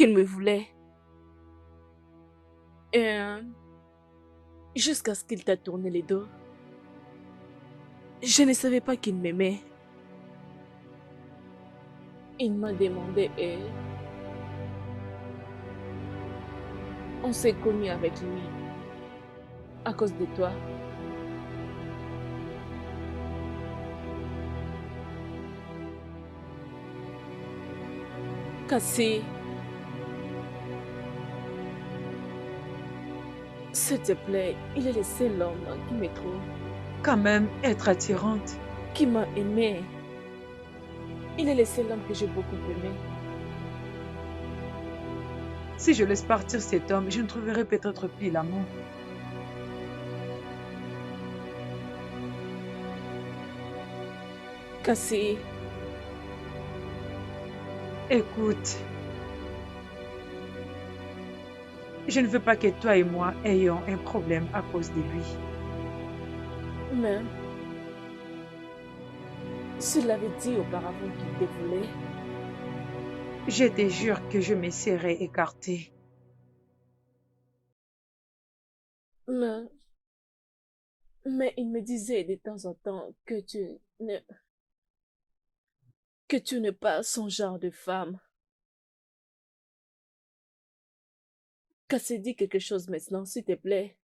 me voulait. Et jusqu'à ce qu'il t'a tourné les dos. Je ne savais pas qu'il m'aimait. Il m'a demandé et on s'est connus avec lui à cause de toi. Cassie, s'il te plaît, il est le seul homme qui me trouve, Quand même, être attirante. qui m'a aimé. Il est le seul homme que j'ai beaucoup aimé. Si je laisse partir cet homme, je ne trouverai peut-être plus l'amour. Cassie, Écoute, je ne veux pas que toi et moi ayons un problème à cause de lui. mais s'il avait dit auparavant qu'il te voulait, Je te jure que je me serais écartée. mais, mais il me disait de temps en temps que tu ne... que tu n'es pas son genre de femme. Cassie, dit quelque chose maintenant, s'il te plaît.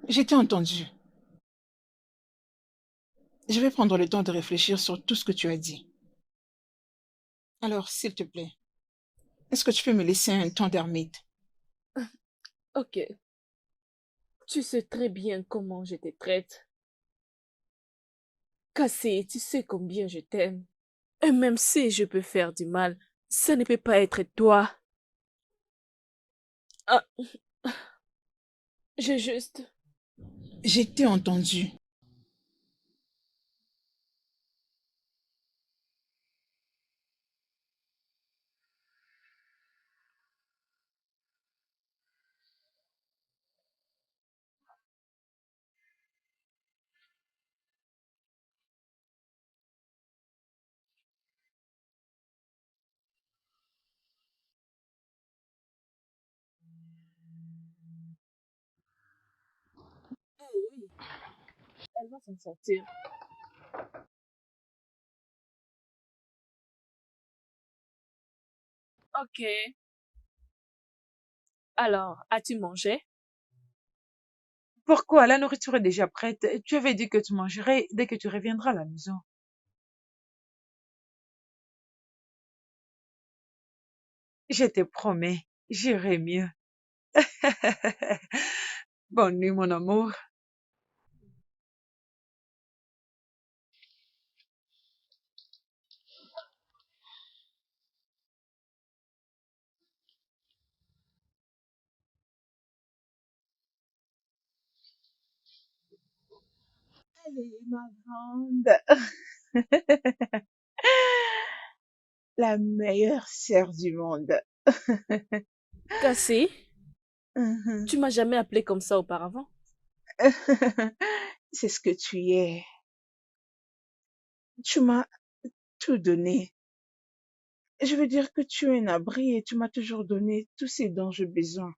Je t'ai entendu. Je vais prendre le temps de réfléchir sur tout ce que tu as dit. Alors, s'il te plaît, est-ce que tu peux me laisser un temps d'ermite? Ok, tu sais très bien comment je te traite. Cassie, tu sais combien je t'aime. Et même si je peux faire du mal, ça ne peut pas être toi. Ah, j'ai juste... Je t'ai entendu. Oh oui, elle va s'en sortir. Ok. Alors, as-tu mangé? Pourquoi? La nourriture est déjà prête. Tu avais dit que tu mangerais dès que tu reviendras à la maison. Je te promets, j'irai mieux. Bonne nuit, mon amour. Allez, ma grande. La meilleure sœur du monde. Cassie, Mhm. tu m'as jamais appelé comme ça auparavant. C'est ce que tu es. Tu m'as tout donné. Je veux dire que tu es un abri et tu m'as toujours donné tout ce dont j'ai besoin.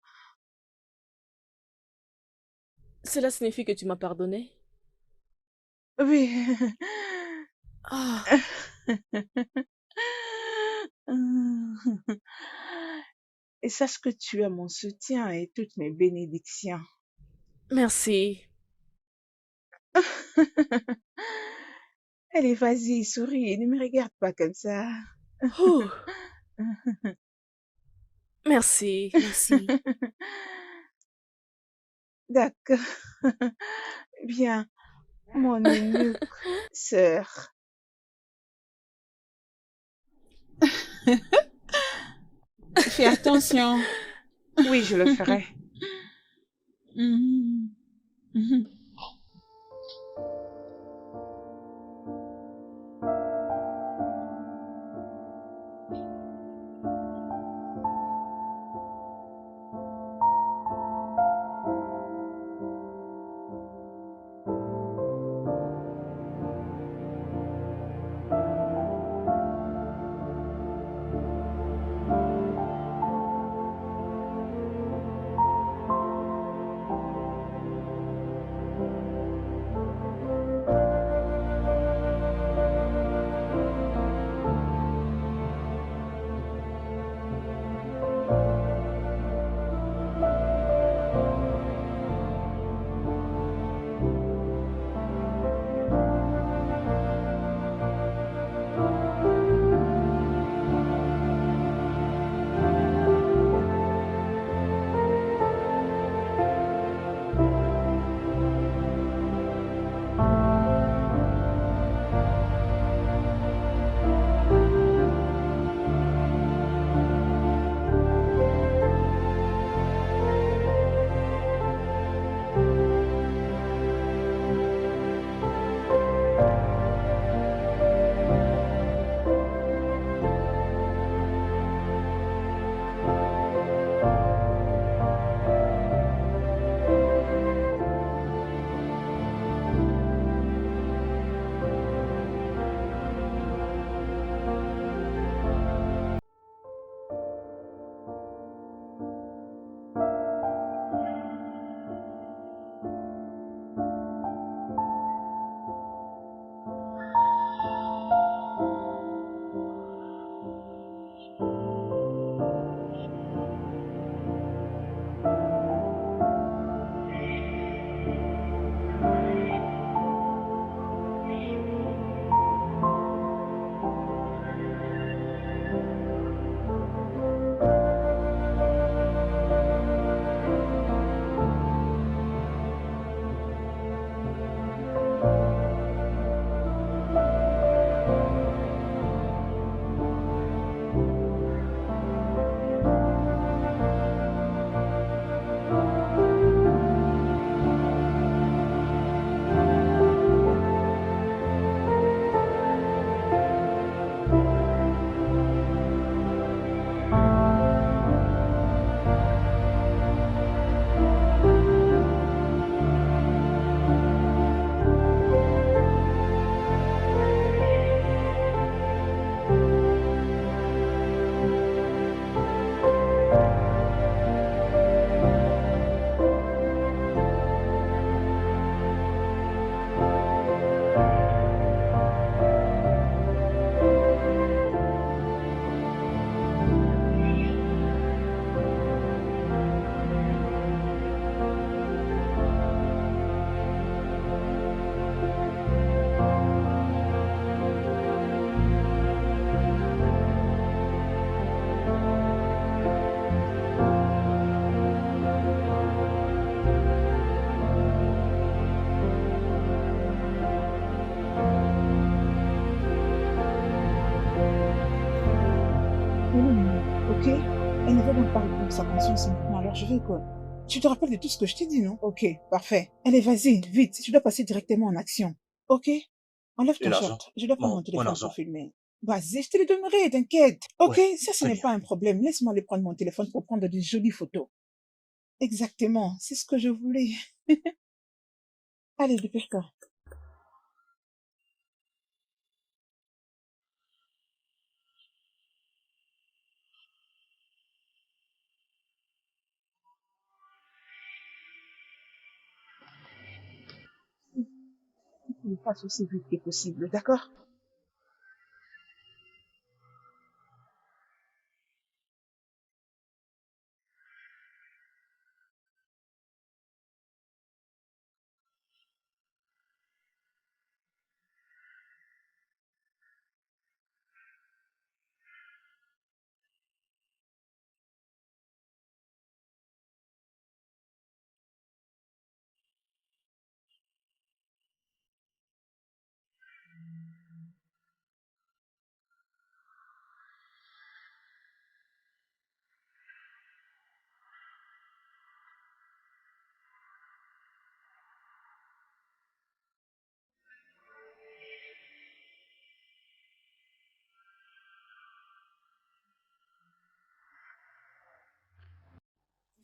Cela signifie que tu m'as pardonné. Oui. Ah, Et sache que tu as mon soutien et toutes mes bénédictions. merci. Allez, vas-y, souris, ne me regarde pas comme ça. Ouh, merci. Merci. D'accord. Bien, mon eunuque sœur. Fais attention. Oui, je le ferai. Mhm. Mhm. sa conscience maintenant. Alors je vais quoi? Tu te rappelles de tout ce que je t'ai dit, non? Ok, parfait. Allez, vas-y, vite. Tu dois passer directement en action. Ok? Enlève Et ton l'argent? short. Je dois prendre mon Mon téléphone pour argent. filmer. Vas-y, je te le donnerai, t'inquiète. Ok? Ouais, Ça, ce très n'est bien. pas un problème. Laisse-moi aller prendre mon téléphone pour prendre de jolies photos. Exactement. C'est ce que je voulais. Allez, dépêche-toi. Tu le fasses aussi vite que possible, d'accord?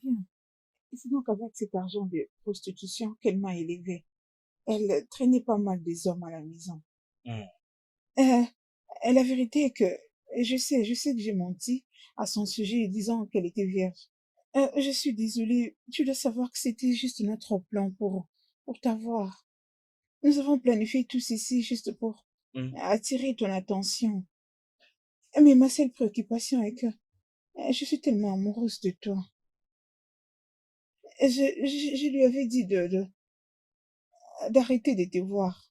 Bien. Et c'est donc avec cet argent de prostitution qu'elle m'a élevée. Elle traînait pas mal des hommes à la maison. Hmm. Euh, et la vérité est que je sais que j'ai menti à son sujet disant qu'elle était vierge. Je suis désolée. Tu dois savoir que c'était juste notre plan pour t'avoir. Nous avons planifié tout ceci juste pour Hmm. attirer ton attention. Mais ma seule préoccupation est que je suis tellement amoureuse de toi. Je lui avais dit d'arrêter de te voir.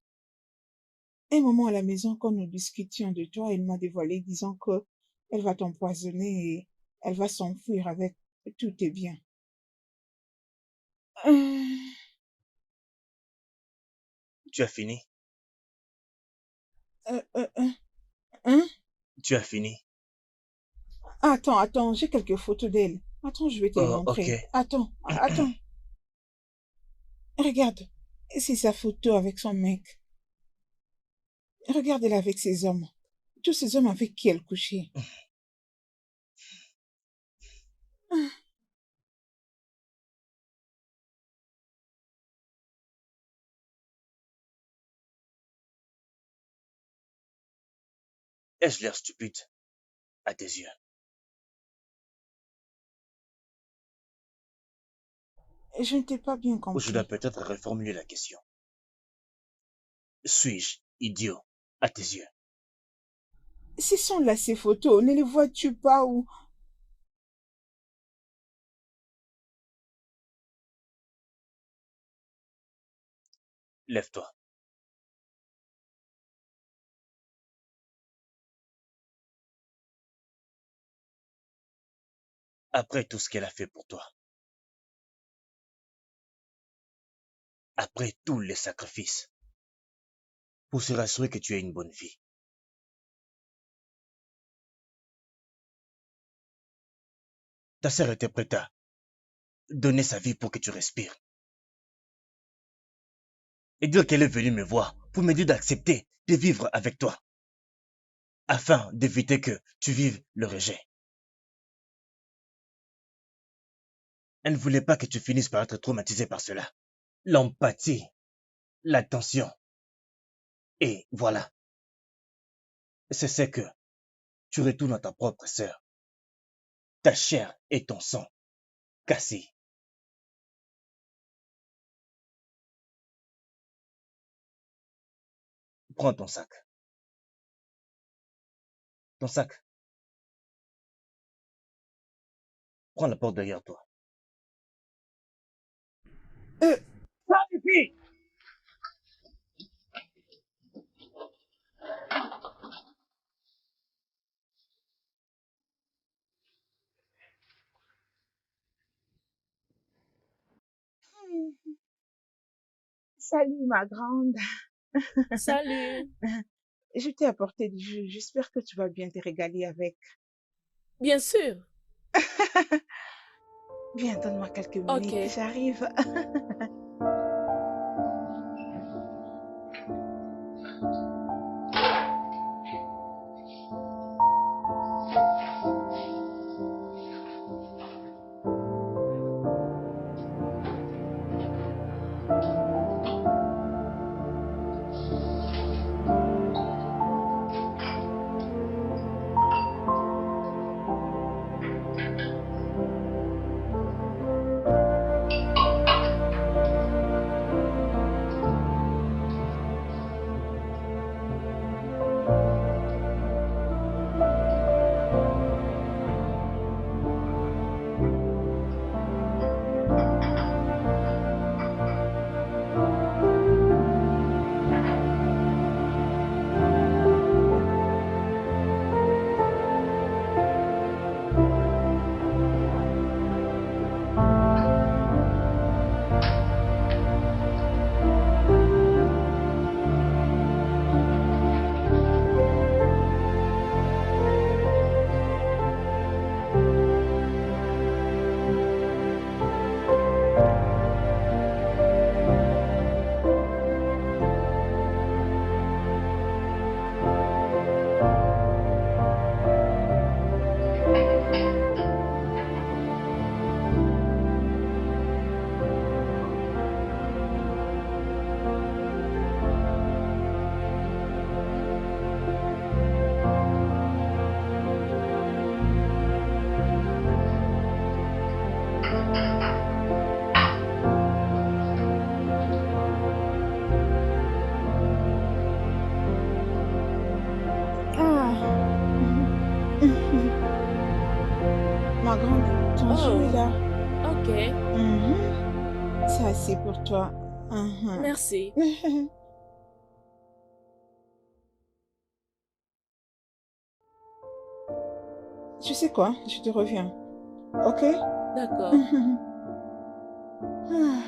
Un moment à la maison, quand nous discutions de toi, elle m'a dévoilé disant que elle va t'empoisonner et elle va s'enfuir avec tous tes biens. Euh, Tu as fini? euh, euh, euh, hein? Tu as fini? Attends, j'ai quelques photos d'elle. Attends, je vais te les Oh, ok. montrer. Attends. Regarde. C'est sa photo avec son mec. Regarde-la avec ses hommes. Tous ces hommes avec qui elle couchait. Ah, Ai-je l'air stupide à tes yeux? je ne t'ai pas bien Ou je dois compris. peut-être reformuler la question. Suis-je idiot à tes yeux? Ce sont là ces photos. Ne les vois-tu pas ou... Lève-toi. Après tout ce qu'elle a fait pour toi, après tous les sacrifices, pour se rassurer que tu aies une bonne vie, ta sœur était prête à donner sa vie pour que tu respires. Et dire qu'elle est venue me voir pour me dire d'accepter de vivre avec toi, afin d'éviter que tu vives le rejet. Elle ne voulait pas que tu finisses par être traumatisé par cela. L'empathie, l'attention. Et voilà, c'est ce que tu retournes à ta propre sœur, ta chair et ton sang cassés. Prends ton sac. Ton sac, prends la porte derrière toi. Euh, Pipi! Salut ma grande. Salut. Je t'ai apporté du jus. J'espère que tu vas bien te régaler avec. Bien sûr. Viens, donne-moi quelques Ok. minutes, j'arrive. Ah. Ma grande, ton jus est Oh, là. ok. C'est assez pour toi. Merci. Tu sais quoi? Je te reviens. Ok? D'accord. Ah.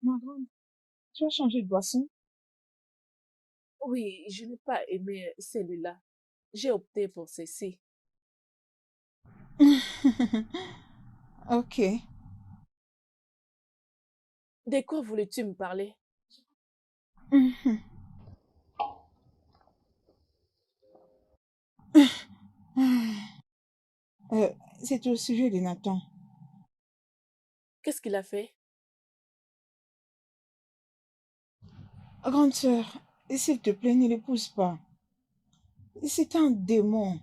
Ma grande, tu as changé de boisson? Oui, je n'ai pas aimé celui-là. J'ai opté pour ceci. Ok. De quoi voulais-tu me parler? Mhm. Euh, c'est au sujet de Nathan. Qu'est-ce qu'il a fait? Grande sœur, s'il te plaît, ne l'épouse pas. C'est un démon.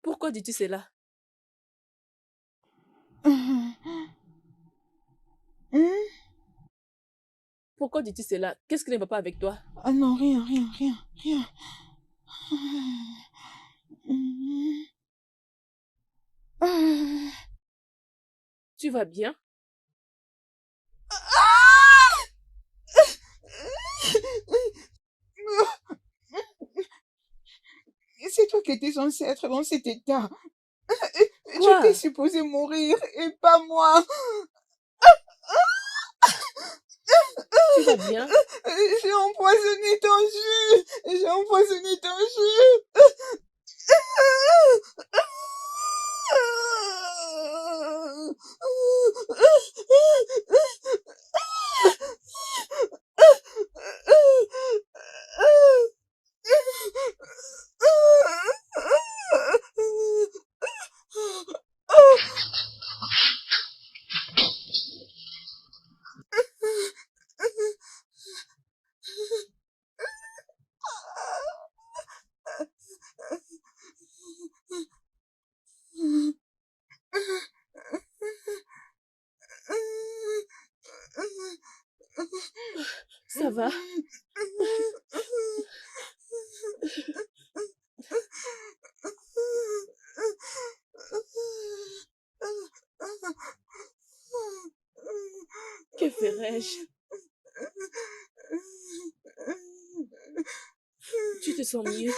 Pourquoi dis-tu cela? Mhm. Hmm? Pourquoi dis-tu cela? Qu'est-ce qui ne va pas avec toi? Ah non, rien, rien, rien, rien. Mhm. Ah. Tu vas bien? C'est toi qui étais censé être dans cet état. Tu étais Quoi? supposé mourir et pas moi. Tu vas bien? J'ai empoisonné ton jus. J'ai empoisonné ton jus. Ça va? Que ferais-je? Tu te sens mieux?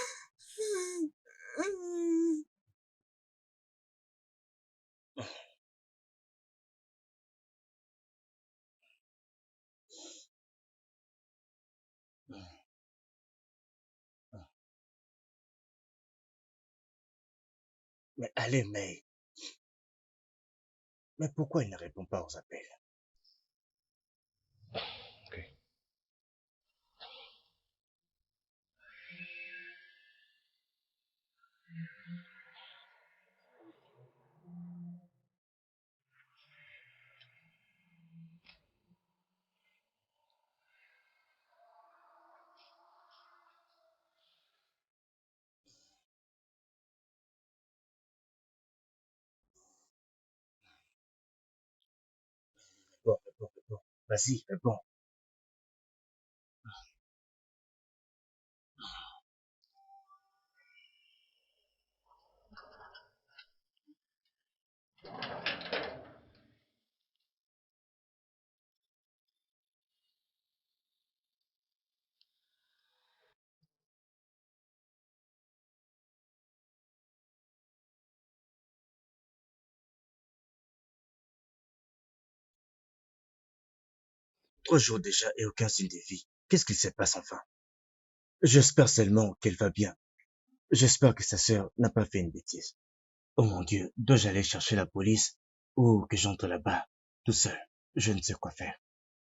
Mais allez, mais pourquoi il ne répond pas aux appels? Ok. Réponds. Vas-y, réponds. 3 jours déjà et aucun signe de vie. Qu'est-ce qu'il se passe enfin? J'espère seulement qu'elle va bien. J'espère que sa sœur n'a pas fait une bêtise. Oh mon Dieu, dois-je aller chercher la police ou que j'entre là-bas tout seul? Je ne sais quoi faire.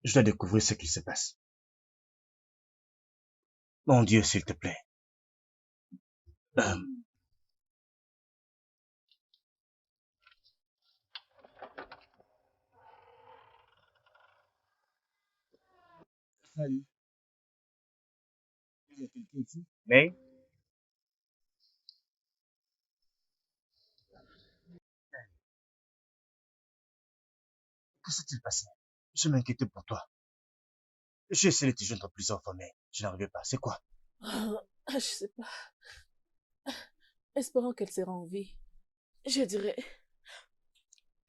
Je dois découvrir ce qui se passe. Mon Dieu, s'il te plaît. Euh, Salut, il y a quelqu'un ici? Mais, que s'est-il passé? Je m'inquiétais pour toi. J'ai essayé de te joindre plusieurs fois, mais je n'arrivais pas. C'est quoi? Je sais pas. Espérons qu'elle sera en vie. Je dirais,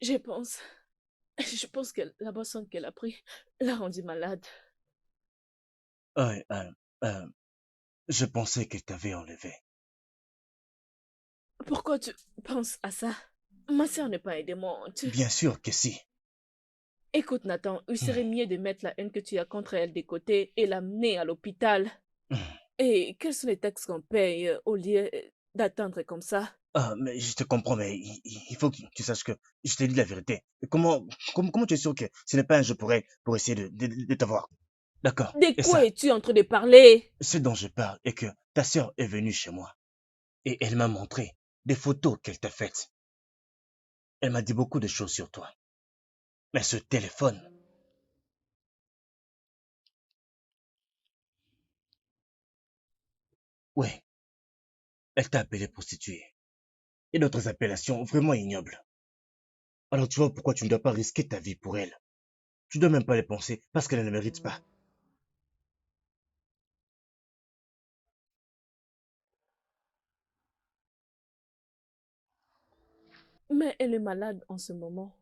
je pense, je pense que la boisson qu'elle a pris l'a rendue malade. Euh, euh, euh, je pensais qu'elle t'avait enlevé. Pourquoi tu penses à ça? Ma sœur n'est pas un démon. Bien sûr que si. Écoute, Nathan, il Hmm, serait mieux de mettre la haine que tu as contre elle de côté et l'amener à l'hôpital. hmm. Et quels sont les taxes qu'on paye au lieu d'attendre comme ça? Ah, mais je te comprends, mais il faut que tu saches que je t'ai dit la vérité. Et comment tu es sûr que ce n'est pas un jeu pour elle, pour essayer de t'avoir? D'accord. De Et quoi ça, es-tu en train de parler? ce dont je parle est que ta sœur est venue chez moi et elle m'a montré des photos qu'elle t'a faites. Elle m'a dit beaucoup de choses sur toi. Mais ce téléphone, ouais, elle t'a appelé prostituée. Et d'autres appellations vraiment ignobles. Alors tu vois pourquoi tu ne dois pas risquer ta vie pour elle. Tu dois même pas les penser parce qu'elle ne le mérite pas. Mais elle est malade en ce moment.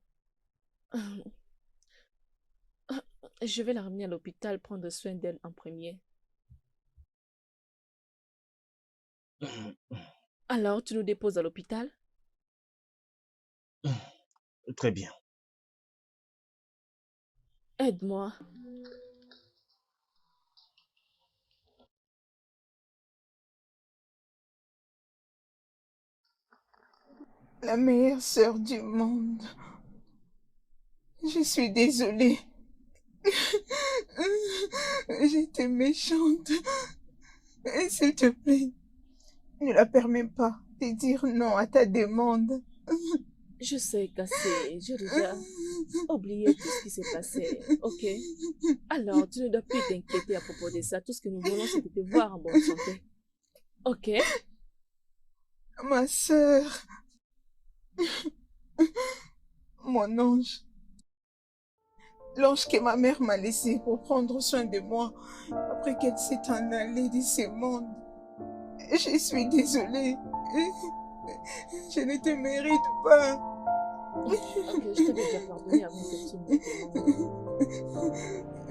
Je vais la ramener à l'hôpital prendre soin d'elle en premier. Alors, tu nous déposes à l'hôpital? Très bien. Aide-moi. La meilleure sœur du monde. Je suis désolée. J'étais méchante. S'il te plaît, ne la permets pas de dire non à ta demande. Je sais, Cassé, j'ai déjà oublié tout ce qui s'est passé, ok? Alors, tu ne dois plus t'inquiéter à propos de ça. Tout ce que nous voulons, c'est de te voir en bonne santé. Ok? Ma sœur, mon ange, l'ange que ma mère m'a laissé pour prendre soin de moi après qu'elle s'est en allée de ce monde. Je suis désolée. Je ne te mérite pas. Ok, je t'avais déjà pardonné avant que tu me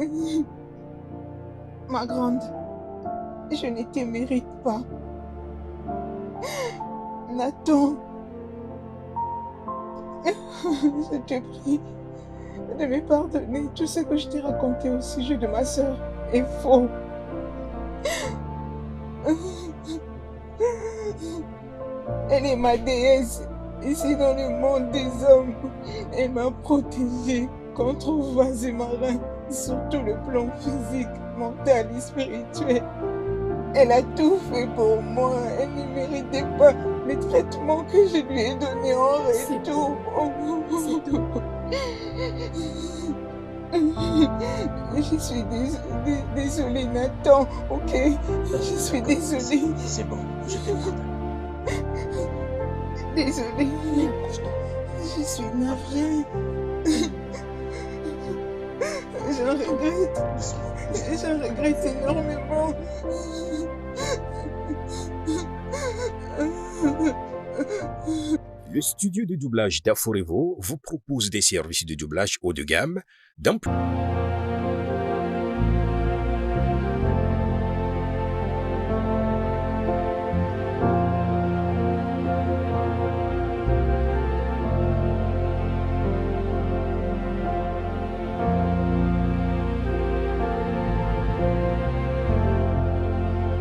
demandes. Ma grande, je ne te mérite pas. Nathan, je te prie de me pardonner. Tout ce que je t'ai raconté au sujet de ma sœur est faux. Elle est ma déesse ici dans le monde des hommes. Elle m'a protégée contre voies et marins, surtout le plan physique, mental et spirituel. Elle a tout fait pour moi. Elle ne méritait pas le traitement que je lui ai donné en retour. Je suis désolée, Nathan, ok? Je suis désolée. C'est bon, je te pardonne. Désolée. Je suis navrée. J'en regrette. J'en regrette énormément. Le studio de doublage d'Aforevo vous propose des services de doublage haut de gamme d'un